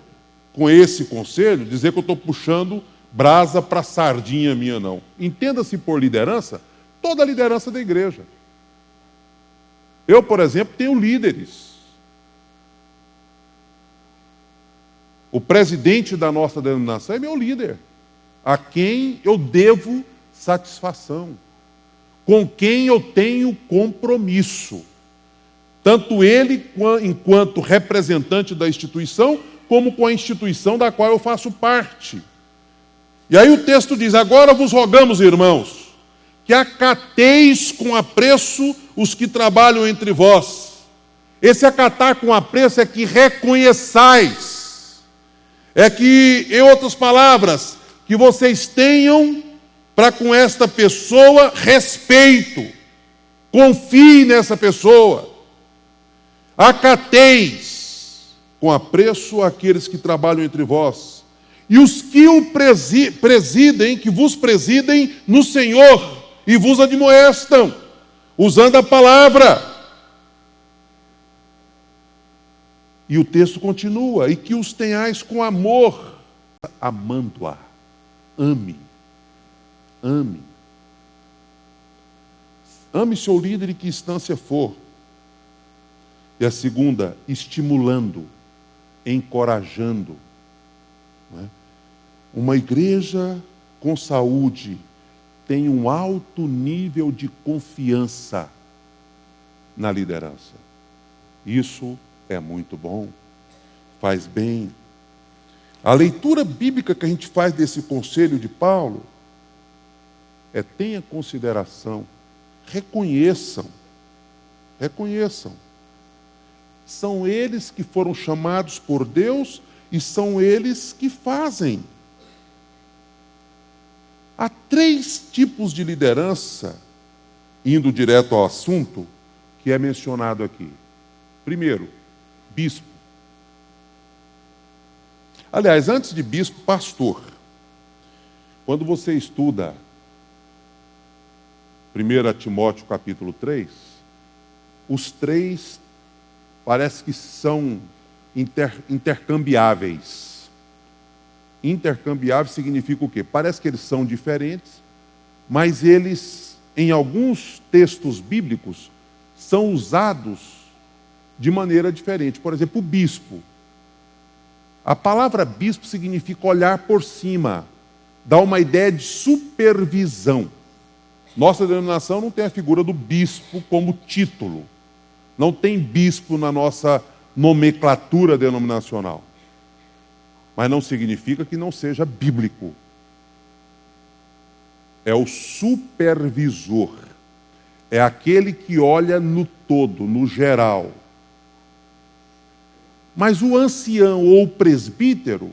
com esse conselho, dizer que eu estou puxando brasa para sardinha minha, não. Entenda-se por liderança, toda a liderança da igreja. Eu, por exemplo, tenho líderes. O presidente da nossa denominação é meu líder, a quem eu devo satisfação, com quem eu tenho compromisso. Tanto ele, enquanto representante da instituição, como com a instituição da qual eu faço parte. E aí o texto diz: agora vos rogamos, irmãos, que acateis com apreço os que trabalham entre vós. Esse acatar com apreço é que reconheçais. É que, em outras palavras, que vocês tenham para com esta pessoa respeito. Confie nessa pessoa. Acateis com apreço aqueles que trabalham entre vós. E os que o presidem, que vos presidem no Senhor e vos admoestam, usando a palavra. E o texto continua: e que os tenhais com amor, amando-a. Ame. Ame. Ame seu líder em que instância for. E a segunda, estimulando, encorajando. Não é? Uma igreja com saúde tem um alto nível de confiança na liderança. Isso é muito bom, faz bem. A leitura bíblica que a gente faz desse conselho de Paulo é: tenha consideração, reconheçam. São eles que foram chamados por Deus e são eles que fazem. Há 3 tipos de liderança, indo direto ao assunto, que é mencionado aqui. Primeiro, bispo. Aliás, antes de bispo, pastor. Quando você estuda 1 Timóteo capítulo 3, os 3 parece que são intercambiáveis. Intercambiável significa o quê? Parece que eles são diferentes, mas eles, em alguns textos bíblicos, são usados de maneira diferente. Por exemplo, o bispo. A palavra bispo significa olhar por cima, dá uma ideia de supervisão. Nossa denominação não tem a figura do bispo como título. Não tem bispo na nossa nomenclatura denominacional. Mas não significa que não seja bíblico. É o supervisor. É aquele que olha no todo, no geral. Mas o ancião ou o presbítero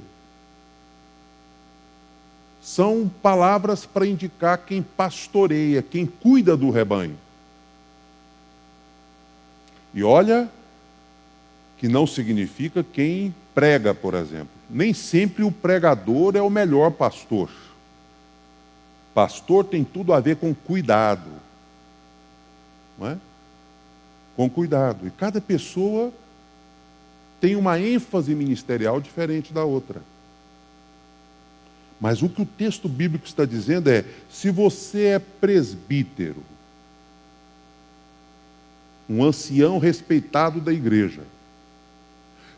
são palavras para indicar quem pastoreia, quem cuida do rebanho. E olha que não significa quem prega, por exemplo. Nem sempre o pregador é o melhor pastor. Pastor tem tudo a ver com cuidado. Não é? Com cuidado. E cada pessoa tem uma ênfase ministerial diferente da outra. Mas o que o texto bíblico está dizendo é: se você é presbítero, um ancião respeitado da igreja,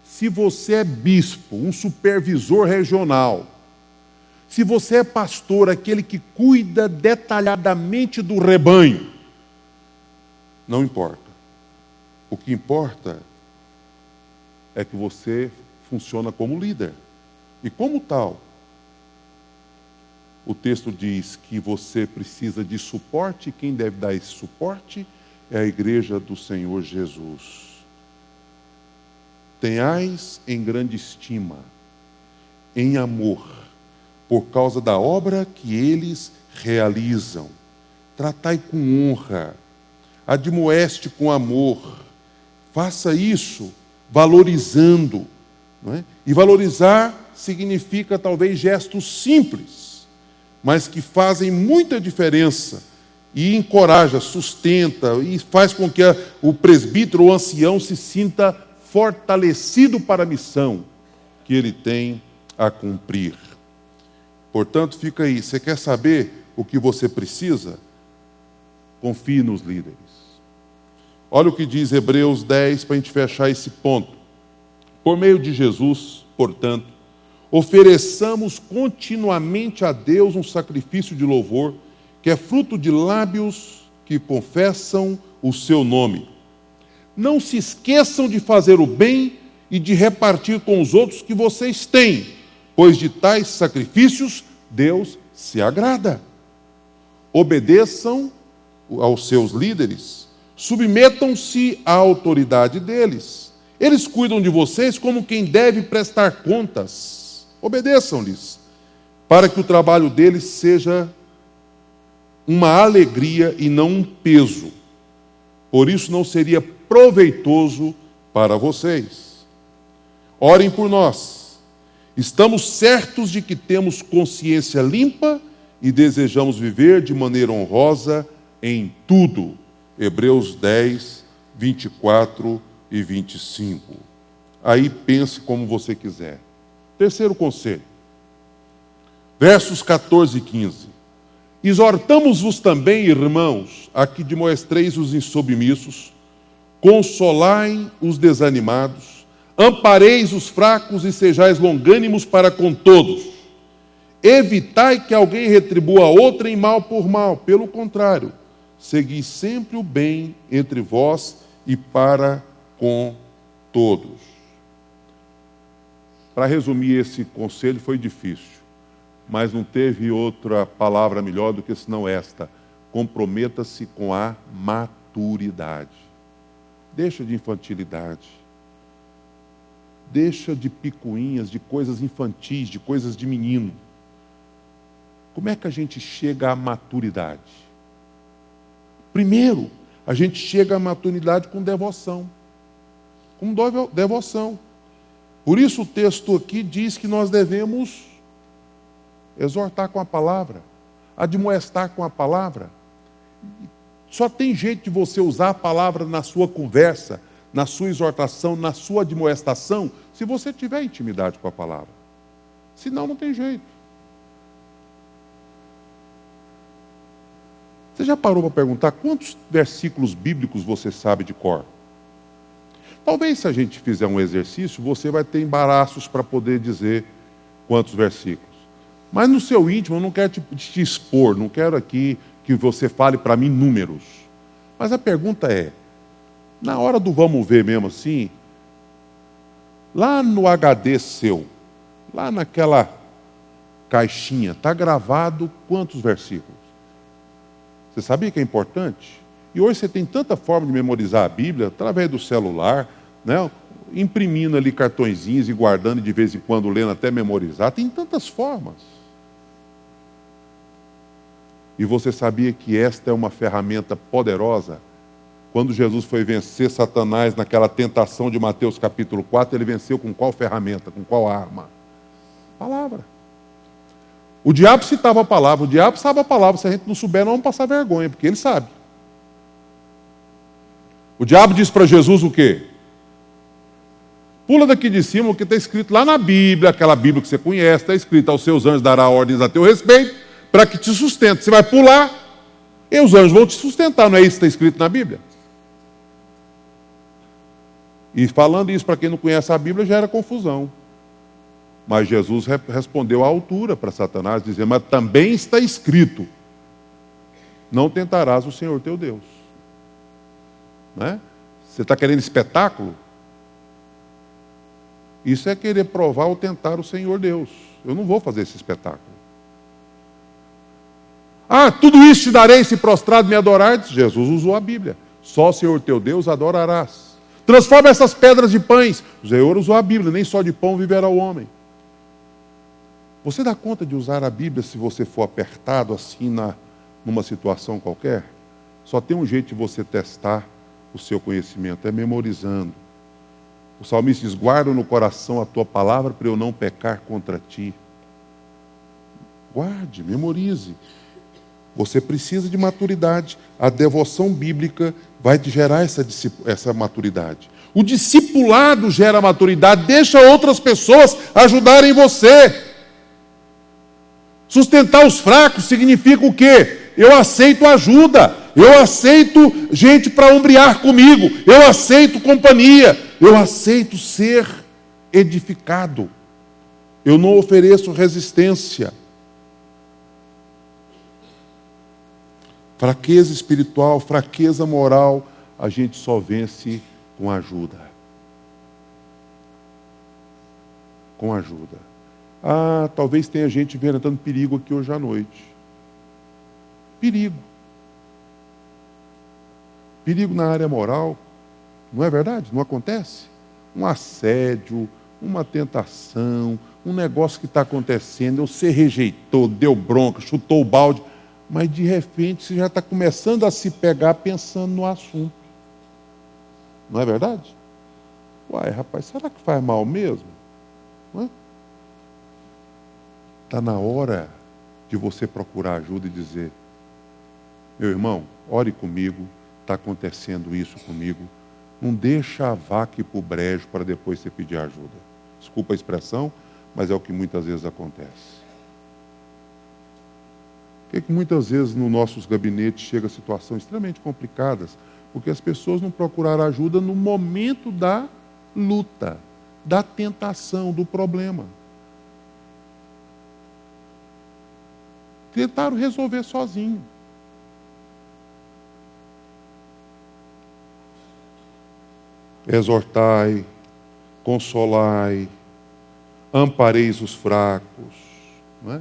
se você é bispo, um supervisor regional, se você é pastor, aquele que cuida detalhadamente do rebanho, não importa. O que importa é que você funciona como líder. E como tal, o texto diz que você precisa de suporte, e quem deve dar esse suporte é a igreja do Senhor Jesus. Tenhais em grande estima, em amor, por causa da obra que eles realizam. Tratai com honra, admoeste com amor. Faça isso valorizando. Não é? E valorizar significa talvez gestos simples, mas que fazem muita diferença. E encoraja, sustenta e faz com que o presbítero ou ancião se sinta fortalecido para a missão que ele tem a cumprir. Portanto, fica aí. Você quer saber o que você precisa? Confie nos líderes. Olha o que diz Hebreus 10 para a gente fechar esse ponto. Por meio de Jesus, portanto, ofereçamos continuamente a Deus um sacrifício de louvor, que é fruto de lábios que confessam o seu nome. Não se esqueçam de fazer o bem e de repartir com os outros que vocês têm, pois de tais sacrifícios Deus se agrada. Obedeçam aos seus líderes, submetam-se à autoridade deles. Eles cuidam de vocês como quem deve prestar contas. Obedeçam-lhes, para que o trabalho deles seja uma alegria e não um peso. Por isso não seria proveitoso para vocês. Orem por nós. Estamos certos de que temos consciência limpa e desejamos viver de maneira honrosa em tudo. Hebreus 10, 24 e 25. Aí pense como você quiser. Terceiro conselho. Versos 14 e 15. Exortamos-vos também, irmãos, a que demonstreis os insubmissos, consolai os desanimados, ampareis os fracos e sejais longânimos para com todos. Evitai que alguém retribua outrem mal por mal. Pelo contrário, segui sempre o bem entre vós e para com todos. Para resumir, esse conselho foi difícil, mas não teve outra palavra melhor do que senão esta: comprometa-se com a maturidade. Deixa de infantilidade. Deixa de picuinhas, de coisas infantis, de coisas de menino. Como é que a gente chega à maturidade? Primeiro, a gente chega à maturidade com devoção. Com devoção. Por isso o texto aqui diz que nós devemos exortar com a palavra, admoestar com a palavra. Só tem jeito de você usar a palavra na sua conversa, na sua exortação, na sua admoestação, se você tiver intimidade com a palavra. Senão não tem jeito. Você já parou para perguntar quantos versículos bíblicos você sabe de cor? Talvez, se a gente fizer um exercício, você vai ter embaraços para poder dizer quantos versículos. Mas no seu íntimo, eu não quero te expor, não quero aqui que você fale para mim números. Mas a pergunta é, na hora do vamos ver mesmo assim, lá no HD seu, lá naquela caixinha, está gravado quantos versículos? Você sabia que é importante? E hoje você tem tanta forma de memorizar a Bíblia, através do celular, né? Imprimindo ali cartõezinhos e guardando de vez em quando, lendo até memorizar. Tem tantas formas. E você sabia que esta é uma ferramenta poderosa? Quando Jesus foi vencer Satanás naquela tentação de Mateus capítulo 4, ele venceu com qual ferramenta, com qual arma? Palavra. O diabo citava a palavra, o diabo sabe a palavra. Se a gente não souber, nós vamos passar vergonha, porque ele sabe. O diabo disse para Jesus o quê? Pula daqui de cima, o que está escrito lá na Bíblia, aquela Bíblia que você conhece, está escrito: aos seus anjos dará ordens a teu respeito, para que te sustente. Você vai pular, e os anjos vão te sustentar. Não é isso que está escrito na Bíblia? E falando isso para quem não conhece a Bíblia, já era confusão. Mas Jesus respondeu à altura para Satanás, dizendo: mas também está escrito: não tentarás o Senhor teu Deus. Né? Você está querendo espetáculo? Isso é querer provar ou tentar o Senhor Deus. Eu não vou fazer esse espetáculo. Ah, tudo isso te darei se prostrado me adorares. Jesus usou a Bíblia. Só o Senhor teu Deus adorarás. Transforma essas pedras de pães. O Senhor usou a Bíblia. Nem só de pão viverá o homem. Você dá conta de usar a Bíblia se você for apertado assim numa situação qualquer? Só tem um jeito de você testar o seu conhecimento, é memorizando. O salmista diz: guarda no coração a tua palavra para eu não pecar contra ti. Guarde, memorize. Você precisa de maturidade. A devoção bíblica vai te gerar essa maturidade. O discipulado gera maturidade. Deixa outras pessoas ajudarem você. Sustentar os fracos significa o quê? Eu aceito ajuda. Eu aceito gente para ombrear comigo. Eu aceito companhia. Eu aceito ser edificado. Eu não ofereço resistência. Fraqueza espiritual, fraqueza moral, a gente só vence com ajuda. Com ajuda. Ah, talvez tenha gente enfrentando perigo aqui hoje à noite. Perigo. Perigo na área moral. Não é verdade? Não acontece? Um assédio, uma tentação, um negócio que está acontecendo, você rejeitou, deu bronca, chutou o balde, mas de repente você já está começando a se pegar pensando no assunto. Não é verdade? Uai, rapaz, será que faz mal mesmo? Não é? Está na hora de você procurar ajuda e dizer: meu irmão, ore comigo, está acontecendo isso comigo. Não deixa a vaca ir para o brejo para depois você pedir ajuda. Desculpa a expressão, mas é o que muitas vezes acontece. Por que muitas vezes nos nossos gabinetes chega a situações extremamente complicadas? Porque as pessoas não procuraram ajuda no momento da luta, da tentação, do problema. Tentaram resolver sozinho. Exortai, consolai, ampareis os fracos, não é?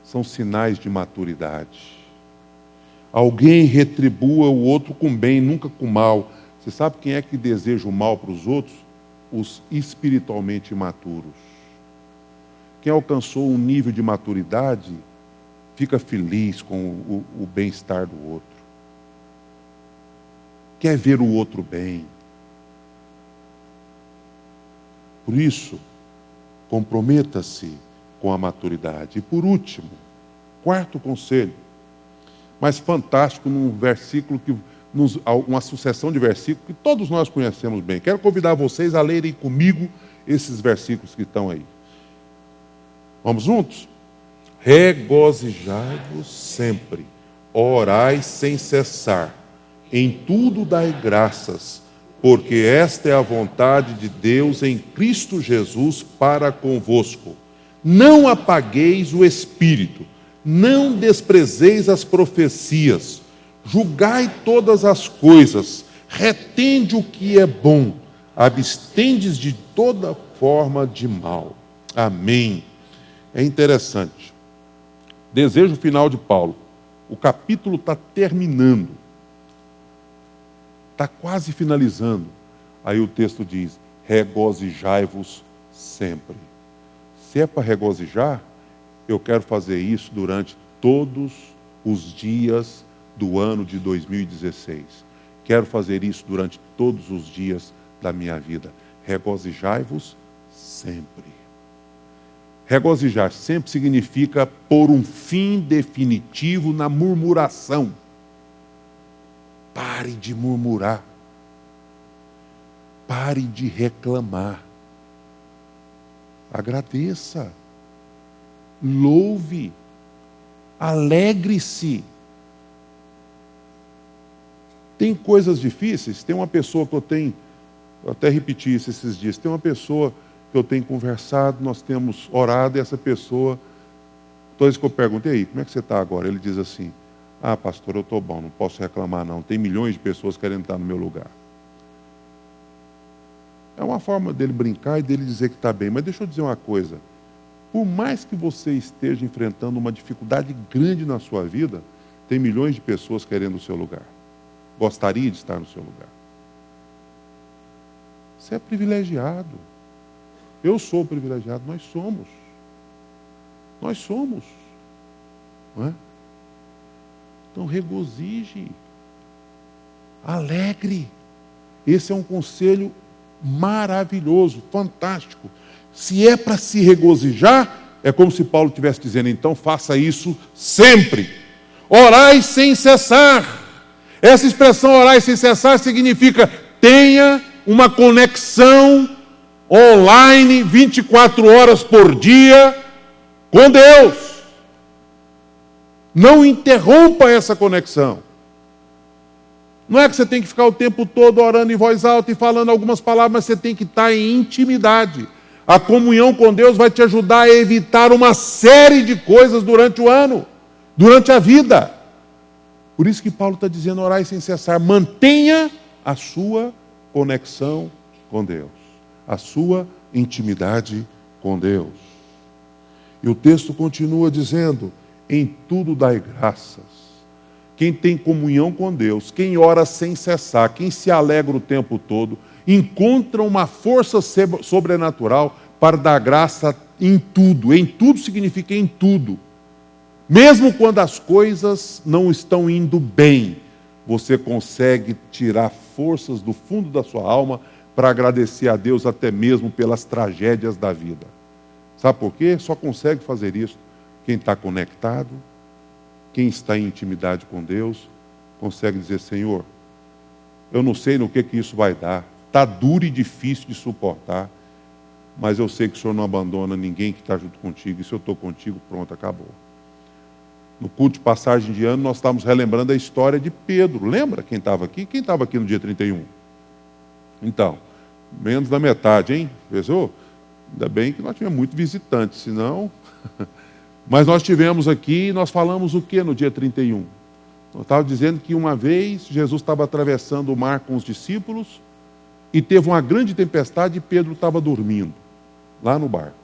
São sinais de maturidade. Alguém retribua o outro com bem, nunca com mal. Você sabe quem é que deseja o mal para os outros? Os espiritualmente imaturos. Quem alcançou um nível de maturidade fica feliz com o bem-estar do outro. Quer ver o outro bem. Por isso, comprometa-se com a maturidade. E por último, quarto conselho, mas fantástico, num versículo que uma sucessão de versículos que todos nós conhecemos bem. Quero convidar vocês a lerem comigo esses versículos que estão aí. Vamos juntos? Regozijai-vos sempre, orai sem cessar, em tudo dai graças, porque esta é a vontade de Deus em Cristo Jesus para convosco. Não apagueis o espírito, não desprezeis as profecias, julgai todas as coisas, retende o que é bom, abstendes de toda forma de mal. Amém. É interessante. Desejo final de Paulo. O capítulo está terminando. Está quase finalizando. Aí o texto diz: regozijai-vos sempre. Se é para regozijar, eu quero fazer isso durante todos os dias do ano de 2016. Quero fazer isso durante todos os dias da minha vida. Regozijai-vos sempre. Regozijar sempre significa pôr um fim definitivo na murmuração. Pare de murmurar. Pare de reclamar. Agradeça. Louve. Alegre-se. Tem coisas difíceis. Tem uma pessoa que eu até repeti isso esses dias, tem uma pessoa que eu tenho conversado, nós temos orado, e essa pessoa, toda vez que eu pergunto: e aí, como é que você está agora? Ele diz assim: ah, pastor, eu estou bom, não posso reclamar não, tem milhões de pessoas querendo estar no meu lugar. É uma forma dele brincar e dele dizer que está bem, mas deixa eu dizer uma coisa: por mais que você esteja enfrentando uma dificuldade grande na sua vida, tem milhões de pessoas querendo o seu lugar, gostaria de estar no seu lugar. Você é privilegiado. Eu sou privilegiado, nós somos. Nós somos. Não é? Então regozije. Alegre. Esse é um conselho maravilhoso, fantástico. Se é para se regozijar, é como se Paulo estivesse dizendo: então faça isso sempre. Orai sem cessar. Essa expressão orai sem cessar significa: tenha uma conexão online 24 horas por dia com Deus. Não interrompa essa conexão. Não é que você tem que ficar o tempo todo orando em voz alta e falando algumas palavras, mas você tem que estar em intimidade. A comunhão com Deus vai te ajudar a evitar uma série de coisas durante o ano, durante a vida. Por isso que Paulo está dizendo: orai sem cessar. Mantenha a sua conexão com Deus, a sua intimidade com Deus. E o texto continua dizendo: em tudo dai graças. Quem tem comunhão com Deus, quem ora sem cessar, quem se alegra o tempo todo, encontra uma força sobrenatural para dar graça em tudo. Em tudo significa em tudo. Mesmo quando as coisas não estão indo bem, você consegue tirar forças do fundo da sua alma para agradecer a Deus até mesmo pelas tragédias da vida. Sabe por quê? Só consegue fazer isso quem está conectado, quem está em intimidade com Deus, consegue dizer: Senhor, eu não sei no que isso vai dar, está duro e difícil de suportar, mas eu sei que o Senhor não abandona ninguém que está junto contigo, e se eu estou contigo, pronto, acabou. No culto de passagem de ano, nós estávamos relembrando a história de Pedro. Lembra quem estava aqui? Quem estava aqui no dia 31? Então, menos da metade, hein? Pensou? Ainda bem que nós tivemos muito visitante, senão... Mas nós tivemos aqui, nós falamos o que no dia 31? Nós estávamos dizendo que uma vez Jesus estava atravessando o mar com os discípulos e teve uma grande tempestade e Pedro estava dormindo, lá no barco.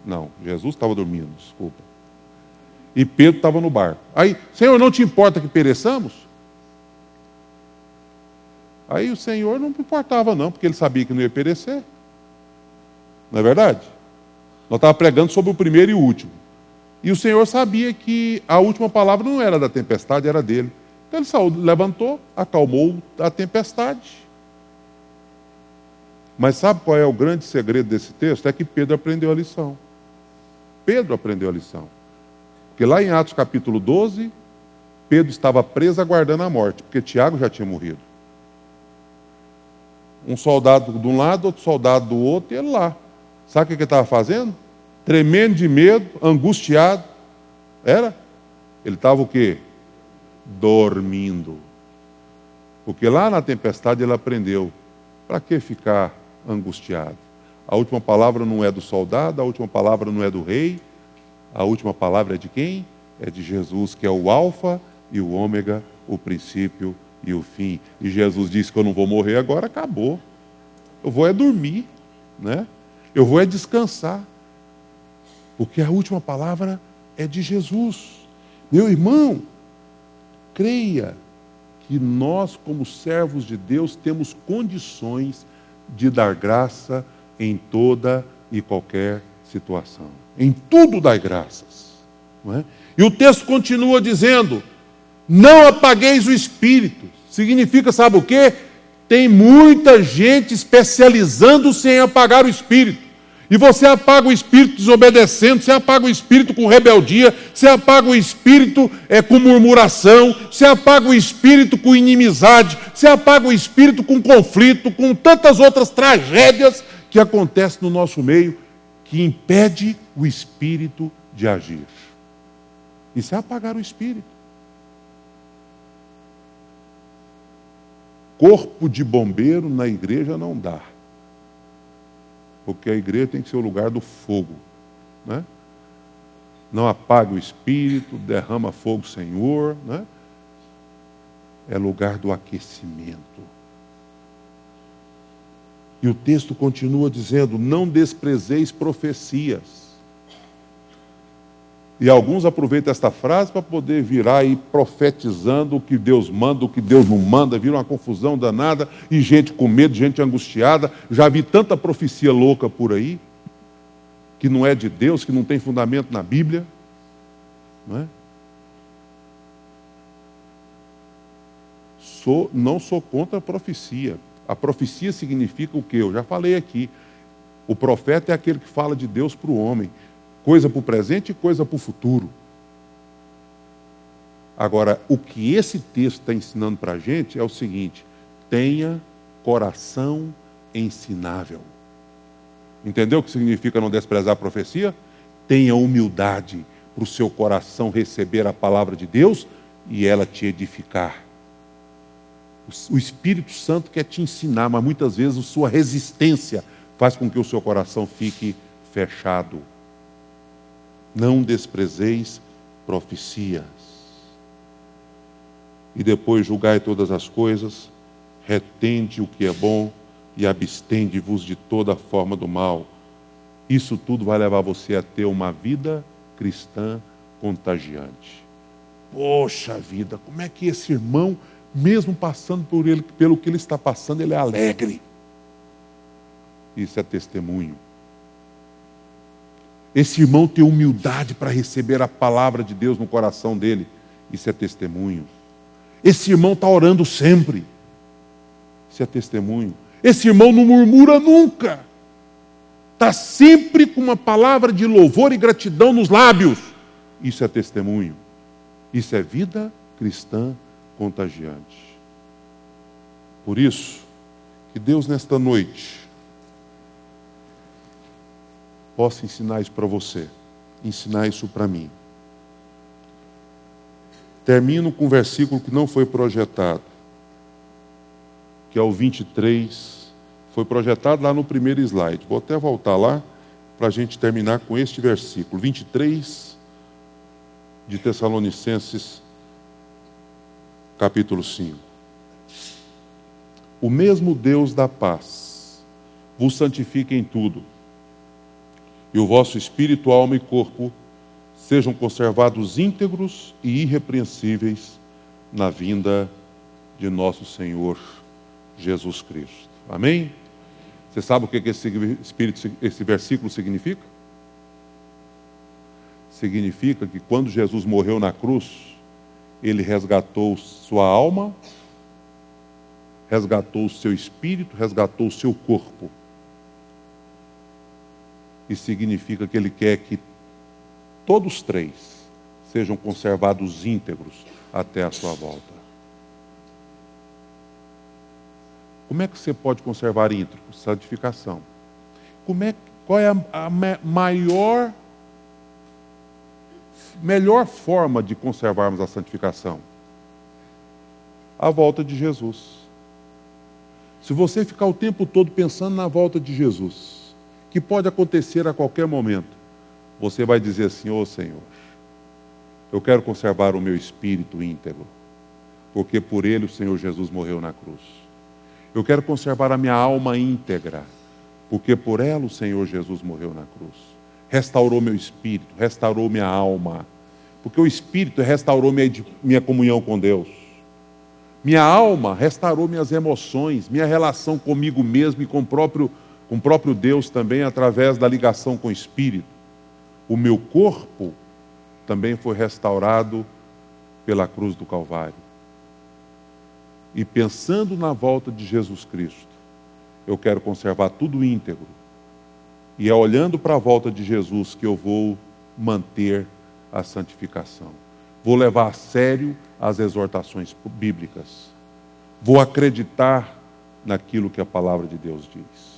Não, Jesus estava dormindo, desculpa. E Pedro estava no barco. Aí, Senhor, não te importa que pereçamos? Aí o Senhor não importava não, porque ele sabia que não ia perecer. Não é verdade? Nós estávamos pregando sobre o primeiro e o último. E o Senhor sabia que a última palavra não era da tempestade, era dele. Então ele saiu, levantou, acalmou a tempestade. Mas sabe qual é o grande segredo desse texto? É que Pedro aprendeu a lição. Pedro aprendeu a lição. Porque lá em Atos capítulo 12, Pedro estava preso aguardando a morte, porque Tiago já tinha morrido. Um soldado de um lado, outro soldado do outro, e ele lá. Sabe o que ele estava fazendo? Tremendo de medo, angustiado. Era? Ele estava o quê? Dormindo. Porque lá na tempestade ele aprendeu. Para que ficar angustiado? A última palavra não é do soldado, a última palavra não é do rei. A última palavra é de quem? É de Jesus, que é o alfa e o ômega, o princípio e o fim. E Jesus disse que eu não vou morrer agora, acabou. Eu vou é dormir, né? Eu vou é descansar. Porque a última palavra é de Jesus. Meu irmão, creia que nós, como servos de Deus, temos condições de dar graça em toda e qualquer situação. Em tudo dai graças. Não é? E o texto continua dizendo: não apagueis o espírito. Significa, sabe o quê? Tem muita gente especializando-se em apagar o espírito. E você apaga o espírito desobedecendo, você apaga o espírito com rebeldia, você apaga o espírito com murmuração, você apaga o espírito com inimizade, você apaga o espírito com conflito, com tantas outras tragédias que acontecem no nosso meio, que impede o espírito de agir. Isso é apagar o espírito. Corpo de bombeiro na igreja não dá. Porque a igreja tem que ser o lugar do fogo. Né? Não apaga o espírito, derrama fogo, Senhor. Né? É lugar do aquecimento. E o texto continua dizendo: não desprezeis profecias. E alguns aproveitam esta frase para poder virar aí profetizando o que Deus manda, o que Deus não manda, vira uma confusão danada, e gente com medo, gente angustiada. Já vi tanta profecia louca por aí, que não é de Deus, que não tem fundamento na Bíblia. Não é? Não sou contra a profecia. A profecia significa o quê? Eu já falei aqui. O profeta é aquele que fala de Deus para o homem. Coisa para o presente e coisa para o futuro. Agora, o que esse texto está ensinando para a gente é o seguinte: tenha coração ensinável. Entendeu o que significa não desprezar a profecia? Tenha humildade para o seu coração receber a palavra de Deus e ela te edificar. O Espírito Santo quer te ensinar, mas muitas vezes a sua resistência faz com que o seu coração fique fechado. Não desprezeis profecias. E depois julgai todas as coisas, retende o que é bom e abstende-vos de toda forma do mal. Isso tudo vai levar você a ter uma vida cristã contagiante. Poxa vida, como é que esse irmão, mesmo passando pelo que ele está passando, ele é alegre? Isso é testemunho. Esse irmão tem humildade para receber a palavra de Deus no coração dele. Isso é testemunho. Esse irmão está orando sempre. Isso é testemunho. Esse irmão não murmura nunca. Está sempre com uma palavra de louvor e gratidão nos lábios. Isso é testemunho. Isso é vida cristã contagiante. Por isso, que Deus nesta noite possa ensinar isso para você, ensinar isso para mim. Termino com um versículo que não foi projetado, que é o 23, foi projetado lá no primeiro slide. Vou até voltar lá para a gente terminar com este versículo, 23 de Tessalonicenses, capítulo 5. O mesmo Deus da paz vos santifique em tudo, e o vosso espírito, alma e corpo sejam conservados íntegros e irrepreensíveis na vinda de nosso Senhor Jesus Cristo. Amém? Você sabe o que esse versículo significa? Significa que quando Jesus morreu na cruz, ele resgatou sua alma, resgatou o seu espírito, resgatou o seu corpo. E significa que ele quer que todos três sejam conservados íntegros até a sua volta. Como é que você pode conservar íntegro? Santificação. Qual é a melhor forma de conservarmos a santificação? A volta de Jesus. Se você ficar o tempo todo pensando na volta de Jesus, que pode acontecer a qualquer momento, você vai dizer assim: ô Senhor, eu quero conservar o meu espírito íntegro, porque por ele o Senhor Jesus morreu na cruz. Eu quero conservar a minha alma íntegra, porque por ela o Senhor Jesus morreu na cruz. Restaurou meu espírito, restaurou minha alma, porque o espírito restaurou minha comunhão com Deus. Minha alma restaurou minhas emoções, minha relação comigo mesmo e com o próprio Deus também, através da ligação com o Espírito. O meu corpo também foi restaurado pela cruz do Calvário. E pensando na volta de Jesus Cristo, eu quero conservar tudo íntegro. E é olhando para a volta de Jesus que eu vou manter a santificação. Vou levar a sério as exortações bíblicas. Vou acreditar naquilo que a palavra de Deus diz.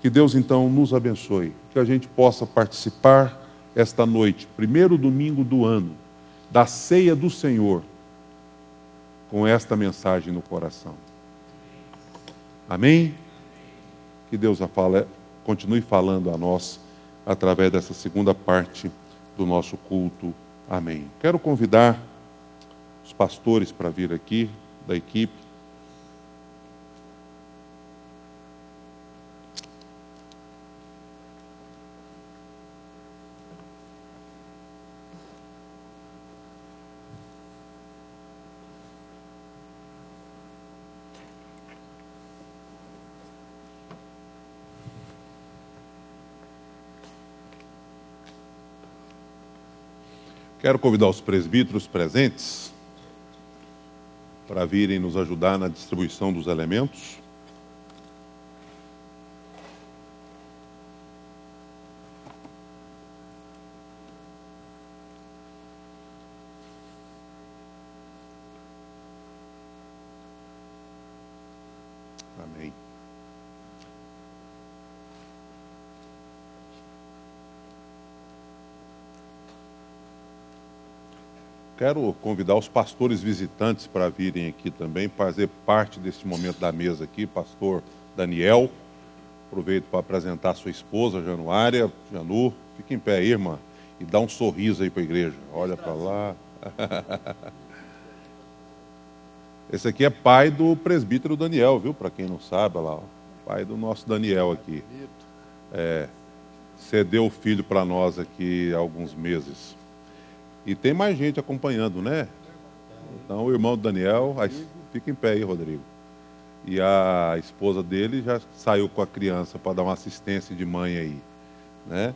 Que Deus então nos abençoe, que a gente possa participar esta noite, primeiro domingo do ano, da ceia do Senhor, com esta mensagem no coração. Amém? Que Deus continue falando a nós através dessa segunda parte do nosso culto. Amém. Quero convidar os pastores para vir aqui, da equipe. Quero convidar os presbíteros presentes para virem nos ajudar na distribuição dos elementos. Amém. Quero convidar os pastores visitantes para virem aqui também, fazer parte deste momento da mesa aqui. Pastor Daniel, aproveito para apresentar sua esposa, Januária. Janu, fica em pé aí, irmã, e dá um sorriso aí para a igreja. Olha para lá. Esse aqui é pai do presbítero Daniel, viu? Para quem não sabe, olha lá, ó, pai do nosso Daniel aqui. cedeu o filho para nós aqui há alguns meses. E tem mais gente acompanhando, né? Então, o irmão do Daniel, fica em pé aí, Rodrigo. E a esposa dele já saiu com a criança para dar uma assistência de mãe aí, né?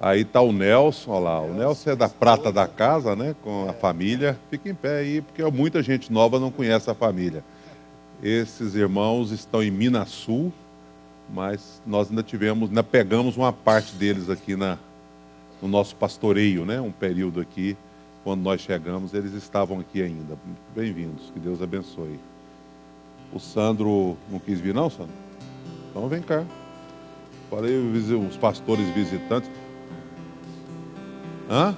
Aí está o Nelson, olha lá. O Nelson é da prata da casa, né? Com a família. Fica em pé aí, porque muita gente nova não conhece a família. Esses irmãos estão em Minas Sul, mas nós ainda pegamos uma parte deles aqui no nosso pastoreio, né? Um período aqui, quando nós chegamos, eles estavam aqui ainda. Bem-vindos, que Deus abençoe. O Sandro não quis vir não, Sandro? Então vem cá. Falei os pastores visitantes. Hã?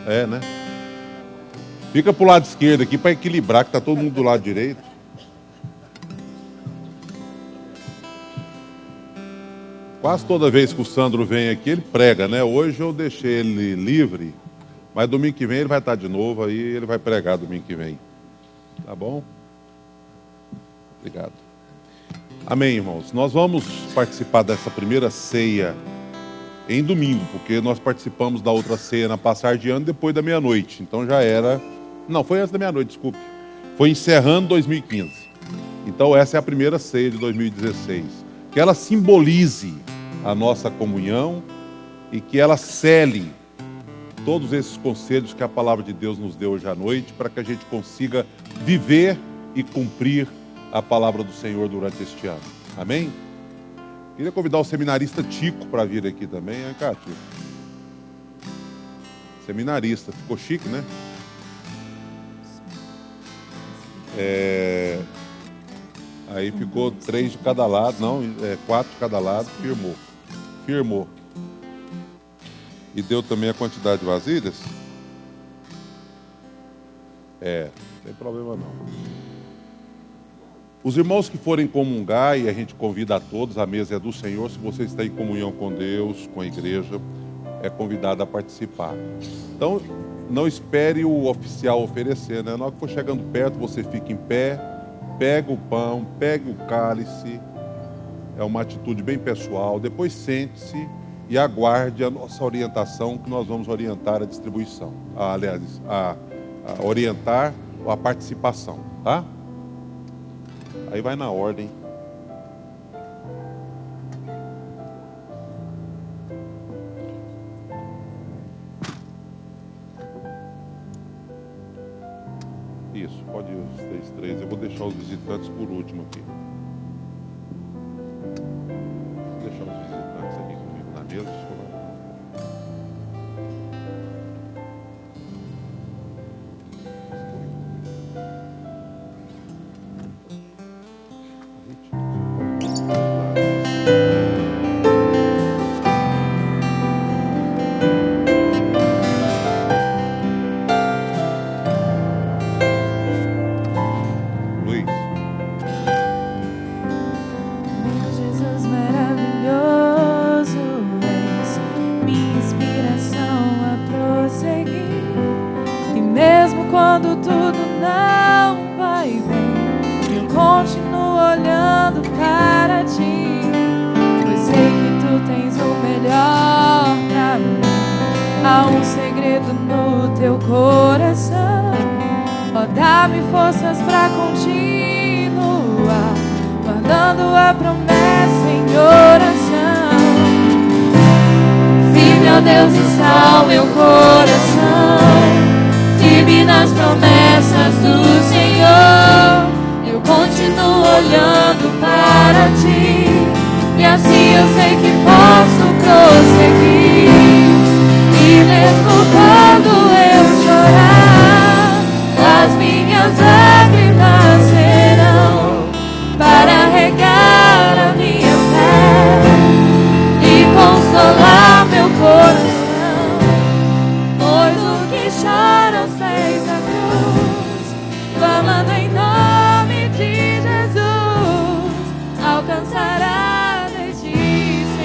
É, né? Fica pro lado esquerdo aqui para equilibrar, que tá todo mundo do lado direito. Quase toda vez que o Sandro vem aqui, ele prega, né? Hoje eu deixei ele livre, mas domingo que vem ele vai estar de novo, aí ele vai pregar domingo que vem. Tá bom? Obrigado. Amém, irmãos. Nós vamos participar dessa primeira ceia em domingo, porque nós participamos da outra ceia na passagem de ano depois da meia-noite. Então já era... Não, foi antes da meia-noite, desculpe. Foi encerrando 2015. Então essa é a primeira ceia de 2016. Que ela simbolize a nossa comunhão e que ela cele todos esses conselhos que a palavra de Deus nos deu hoje à noite, para que a gente consiga viver e cumprir a palavra do Senhor durante este ano. Amém? Queria convidar o seminarista Tico para vir aqui também. Vem cá, Tico. Seminarista. Ficou chique, né? Aí ficou 3 de cada lado. Não, 4 de cada lado. Firmou. E deu também a quantidade de vasilhas? Não tem problema não. Os irmãos que forem comungar, e a gente convida a todos, a mesa é do Senhor, se você está em comunhão com Deus, com a igreja, é convidado a participar. Então, não espere o oficial oferecer, né? Na hora que for chegando perto, você fica em pé, pega o pão, pega o cálice, é uma atitude bem pessoal, depois sente-se e aguarde a nossa orientação, que nós vamos orientar a distribuição, a orientar a participação, tá? Aí vai na ordem. Isso, pode ir os três. Eu vou deixar os visitantes por último aqui. Vou deixar os visitantes aqui comigo na mesa. Alcançará de ti, Senhor.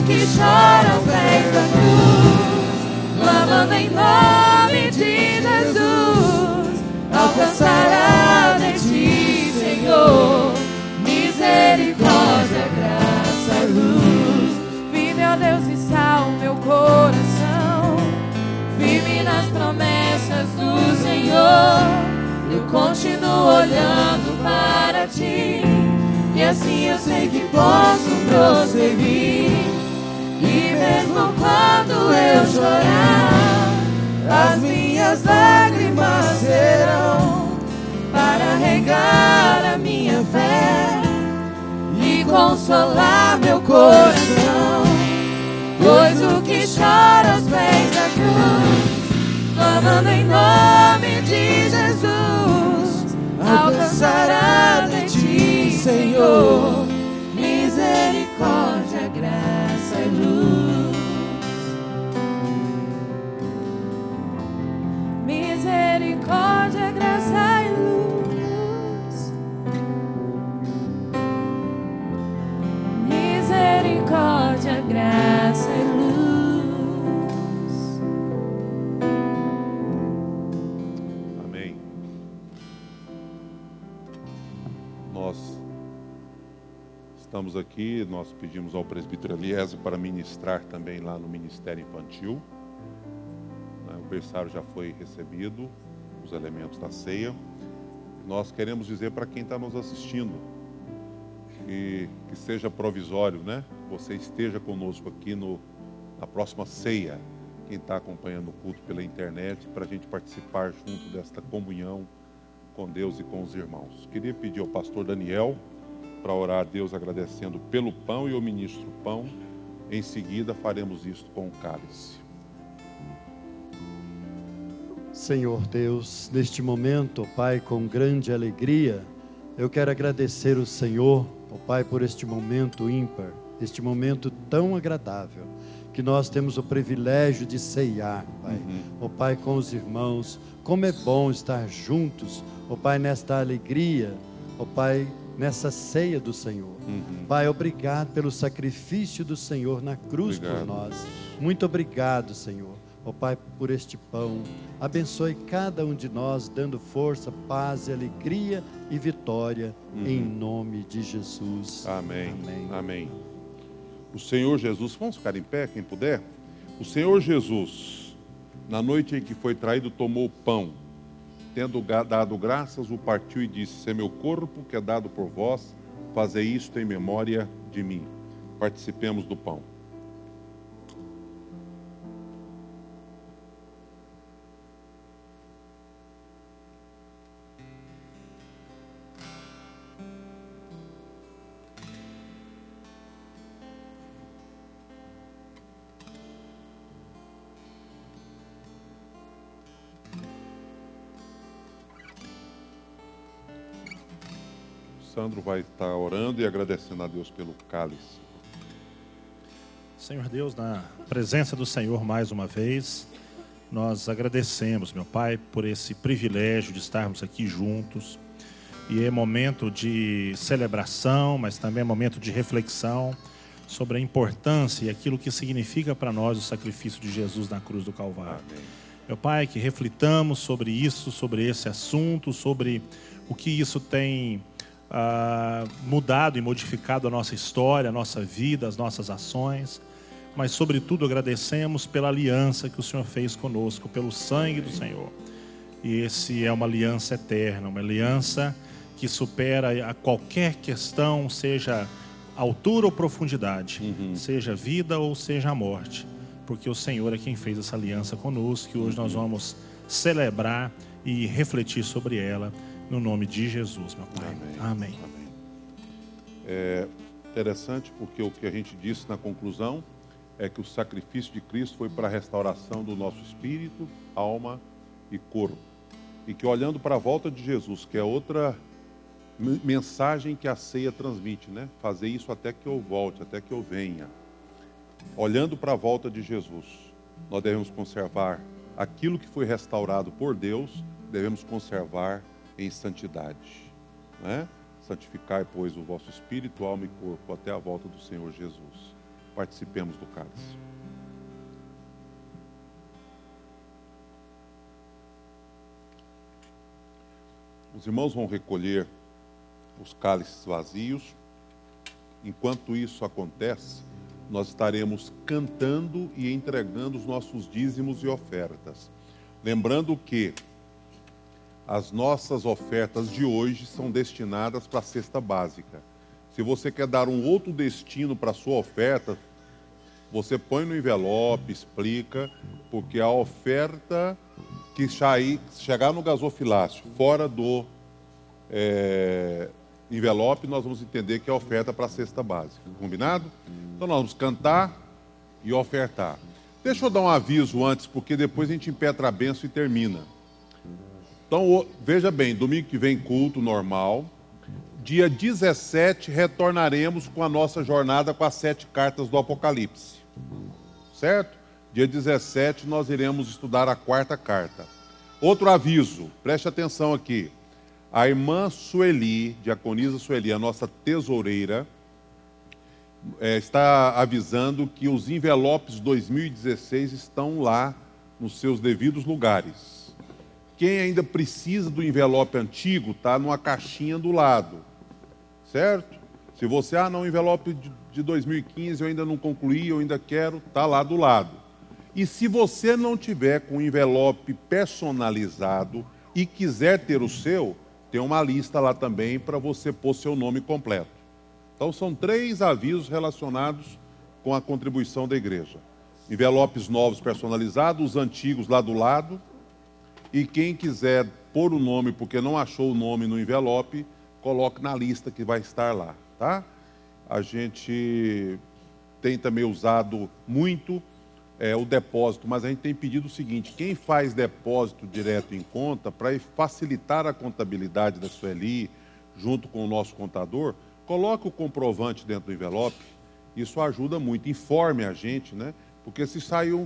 que chora aos pés da cruz, clamando em nome de Jesus, alcançará de ti, Senhor, misericórdia, graça e luz. Firme, ó Deus, está o meu coração, Firme nas promessas do Senhor, eu continuo olhando para ti, e assim eu sei que posso prosseguir. E mesmo quando eu chorar, as minhas lágrimas serão para regar a minha fé e consolar meu coração. Pois o que chora aos pés da cruz, clamando em nome de Jesus, alcançará de ti, Senhor, misericórdia, graça e luz. misericórdia, graça e luz. Misericórdia, graça e luz. Amém. Nós estamos aqui, nós pedimos ao presbítero Eliezer para ministrar também lá no Ministério Infantil. O berçário já foi recebido, os elementos da ceia. Nós queremos dizer para quem está nos assistindo que seja provisório, né? Você esteja conosco aqui na próxima ceia. Quem está acompanhando o culto pela internet, para a gente participar junto desta comunhão com Deus e com os irmãos. Queria pedir ao pastor Daniel para orar a Deus agradecendo pelo pão, e eu ministro o pão. Em seguida faremos isto com o cálice. Senhor Deus, neste momento, ó Pai, com grande alegria, eu quero agradecer o Senhor, ó Pai, por este momento ímpar, este momento tão agradável, que nós temos o privilégio de ceiar, Pai. Ó Pai, com os irmãos, como é bom estar juntos, ó Pai, nesta alegria, ó Pai, nessa ceia do Senhor. Pai, obrigado pelo sacrifício do Senhor na cruz por nós. Muito obrigado, Senhor. Ó Pai, por este pão, abençoe cada um de nós, dando força, paz, alegria e vitória, em nome de Jesus. Amém. Amém. Amém. O Senhor Jesus, vamos ficar em pé, quem puder? O Senhor Jesus, na noite em que foi traído, tomou o pão, tendo dado graças, o partiu e disse: "Esse é meu corpo que é dado por vós, fazei isto em memória de mim." Participemos do pão. Sandro vai estar orando e agradecendo a Deus pelo cálice. Senhor Deus, na presença do Senhor mais uma vez, nós agradecemos, meu Pai, por esse privilégio de estarmos aqui juntos. E é momento de celebração, mas também é momento de reflexão sobre a importância e aquilo que significa para nós o sacrifício de Jesus na cruz do Calvário. Amém. Meu Pai, que reflitamos sobre isso, sobre esse assunto, sobre o que isso tem mudado e modificado a nossa história, a nossa vida, as nossas ações, mas sobretudo agradecemos pela aliança que o Senhor fez conosco, pelo sangue do Senhor. E esse é uma aliança eterna, uma aliança que supera a qualquer questão, seja altura ou profundidade, seja vida ou seja a morte, porque o Senhor é quem fez essa aliança conosco, e hoje nós vamos celebrar e refletir sobre ela, no nome de Jesus, meu Pai. Amém. Amém. É interessante porque o que a gente disse na conclusão é que o sacrifício de Cristo foi para a restauração do nosso espírito, alma e corpo. E que olhando para a volta de Jesus, que é outra mensagem que a ceia transmite, né? Fazer isso até que eu volte, até que eu venha. Olhando para a volta de Jesus, nós devemos conservar aquilo que foi restaurado por Deus, devemos conservar em santidade, né? Santificai, pois, o vosso espírito, alma e corpo até a volta do Senhor Jesus. participemos do cálice. Os irmãos vão recolher os cálices vazios. Enquanto isso acontece, nós estaremos cantando e entregando os nossos dízimos e ofertas. Lembrando que as nossas ofertas de hoje são destinadas para a cesta básica. Se você quer dar um outro destino para a sua oferta, você põe no envelope, explica, porque a oferta que chegar no gasofilácio fora do envelope, nós vamos entender que é oferta para a cesta básica. Combinado? Então nós vamos cantar e ofertar. Deixa eu dar um aviso antes, porque depois a gente impetra a bênção e termina. Então, veja bem, domingo que vem culto normal. Dia 17 retornaremos com a nossa jornada com as 7 cartas do Apocalipse. Certo? Dia 17 nós iremos estudar a 4ª carta. Outro aviso, preste atenção aqui. A irmã Sueli, diaconisa Sueli, a nossa tesoureira, está avisando que os envelopes 2016 estão lá nos seus devidos lugares. Quem ainda precisa do envelope antigo, está numa caixinha do lado. Certo? Se você, o envelope de 2015 eu ainda não concluí, eu ainda quero, está lá do lado. E se você não tiver com o envelope personalizado e quiser ter o seu, tem uma lista lá também para você pôr seu nome completo. Então são 3 avisos relacionados com a contribuição da igreja. Envelopes novos personalizados, os antigos lá do lado. E quem quiser pôr o nome porque não achou o nome no envelope, coloque na lista que vai estar lá, tá? A gente tem também usado muito o depósito, mas a gente tem pedido o seguinte: quem faz depósito direto em conta, para facilitar a contabilidade da Sueli, junto com o nosso contador, coloque o comprovante dentro do envelope. Isso ajuda muito. Informe a gente, né? Porque se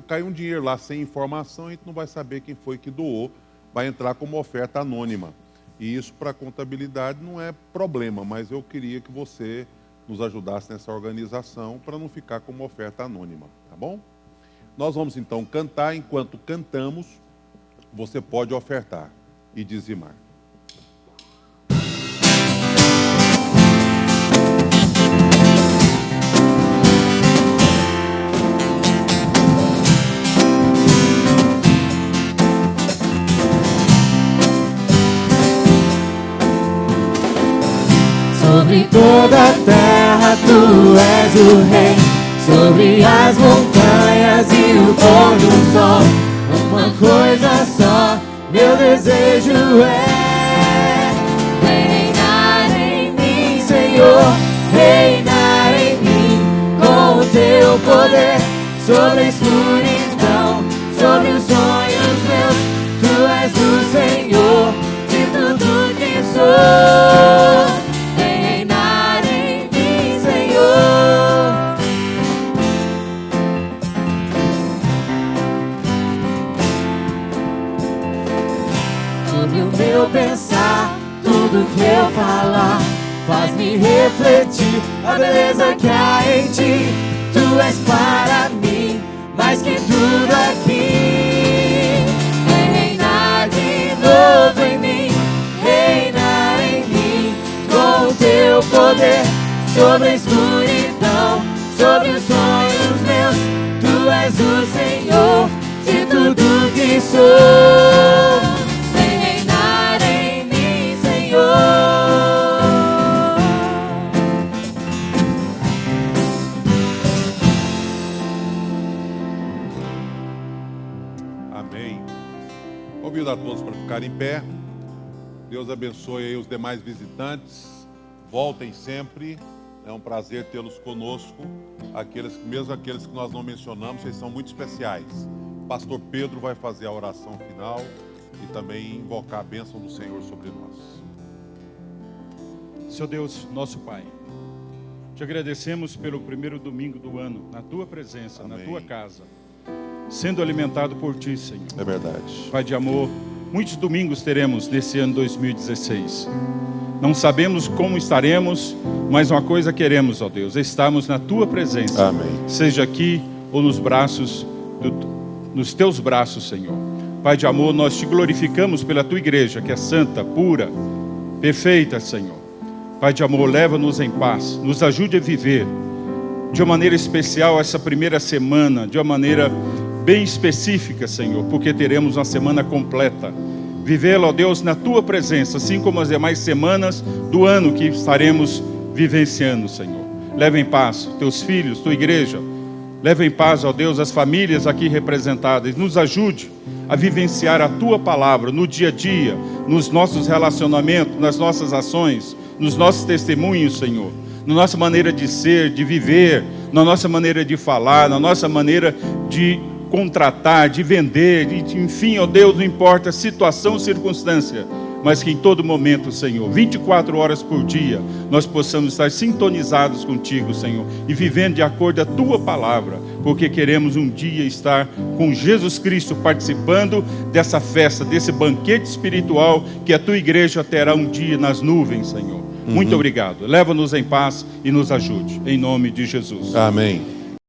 cai um dinheiro lá sem informação, a gente não vai saber quem foi que doou, vai entrar como oferta anônima. E isso para a contabilidade não é problema, mas eu queria que você nos ajudasse nessa organização para não ficar como oferta anônima, tá bom? Nós vamos então cantar. Enquanto cantamos, você pode ofertar e dizimar. Sobre toda a terra tu és o rei, sobre as montanhas e o pôr do sol. Uma coisa só, meu desejo é reinar em mim, Senhor, reinar em mim, com o teu poder, sobre a escuridão, sobre os sonhos meus. Tu és o Senhor de tudo que sou. Meu pensar, tudo que eu falar, faz-me refletir a beleza que há em ti. Tu és para mim mais que tudo aqui. Reinar de novo em mim, reinar em mim, com o teu poder, sobre a escuridão, sobre os sonhos meus. Tu és o Senhor de tudo que sou. Amém. Convido a todos para ficar em pé. Deus abençoe aí os demais visitantes. Voltem sempre. É um prazer tê-los conosco. Mesmo aqueles que nós não mencionamos, vocês são muito especiais. O pastor Pedro vai fazer a oração final e também invocar a bênção do Senhor sobre nós. Senhor Deus, nosso Pai, te agradecemos pelo primeiro domingo do ano, na tua presença, Amém. Na tua casa, sendo alimentado por ti, Senhor. É verdade. Pai de amor, Muitos domingos teremos nesse ano 2016. Não sabemos como estaremos, mas uma coisa queremos, ó Deus, é estarmos na Tua presença. Amém. Seja aqui ou nos braços, nos Teus braços, Senhor. Pai de amor, nós Te glorificamos pela Tua igreja, que é santa, pura, perfeita, Senhor. Pai de amor, leva-nos em paz, nos ajude a viver de uma maneira especial essa primeira semana, de uma maneira bem específica, Senhor, porque teremos uma semana completa. Vivê-la, ó Deus, na Tua presença, assim como as demais semanas do ano que estaremos vivenciando, Senhor. Leva em paz Teus filhos, Tua igreja. Leva em paz, ó Deus, as famílias aqui representadas. Nos ajude a vivenciar a Tua palavra no dia a dia, nos nossos relacionamentos, nas nossas ações, nos nossos testemunhos, Senhor. Na nossa maneira de ser, de viver, na nossa maneira de falar, na nossa maneira de contratar, de vender, enfim, ó Deus, não importa a situação, circunstância, mas que em todo momento, Senhor, 24 horas por dia, nós possamos estar sintonizados contigo, Senhor, e vivendo de acordo com a Tua palavra, porque queremos um dia estar com Jesus Cristo participando dessa festa, desse banquete espiritual que a Tua igreja terá um dia nas nuvens, Senhor. Muito obrigado. Leva-nos em paz e nos ajude, em nome de Jesus. Amém.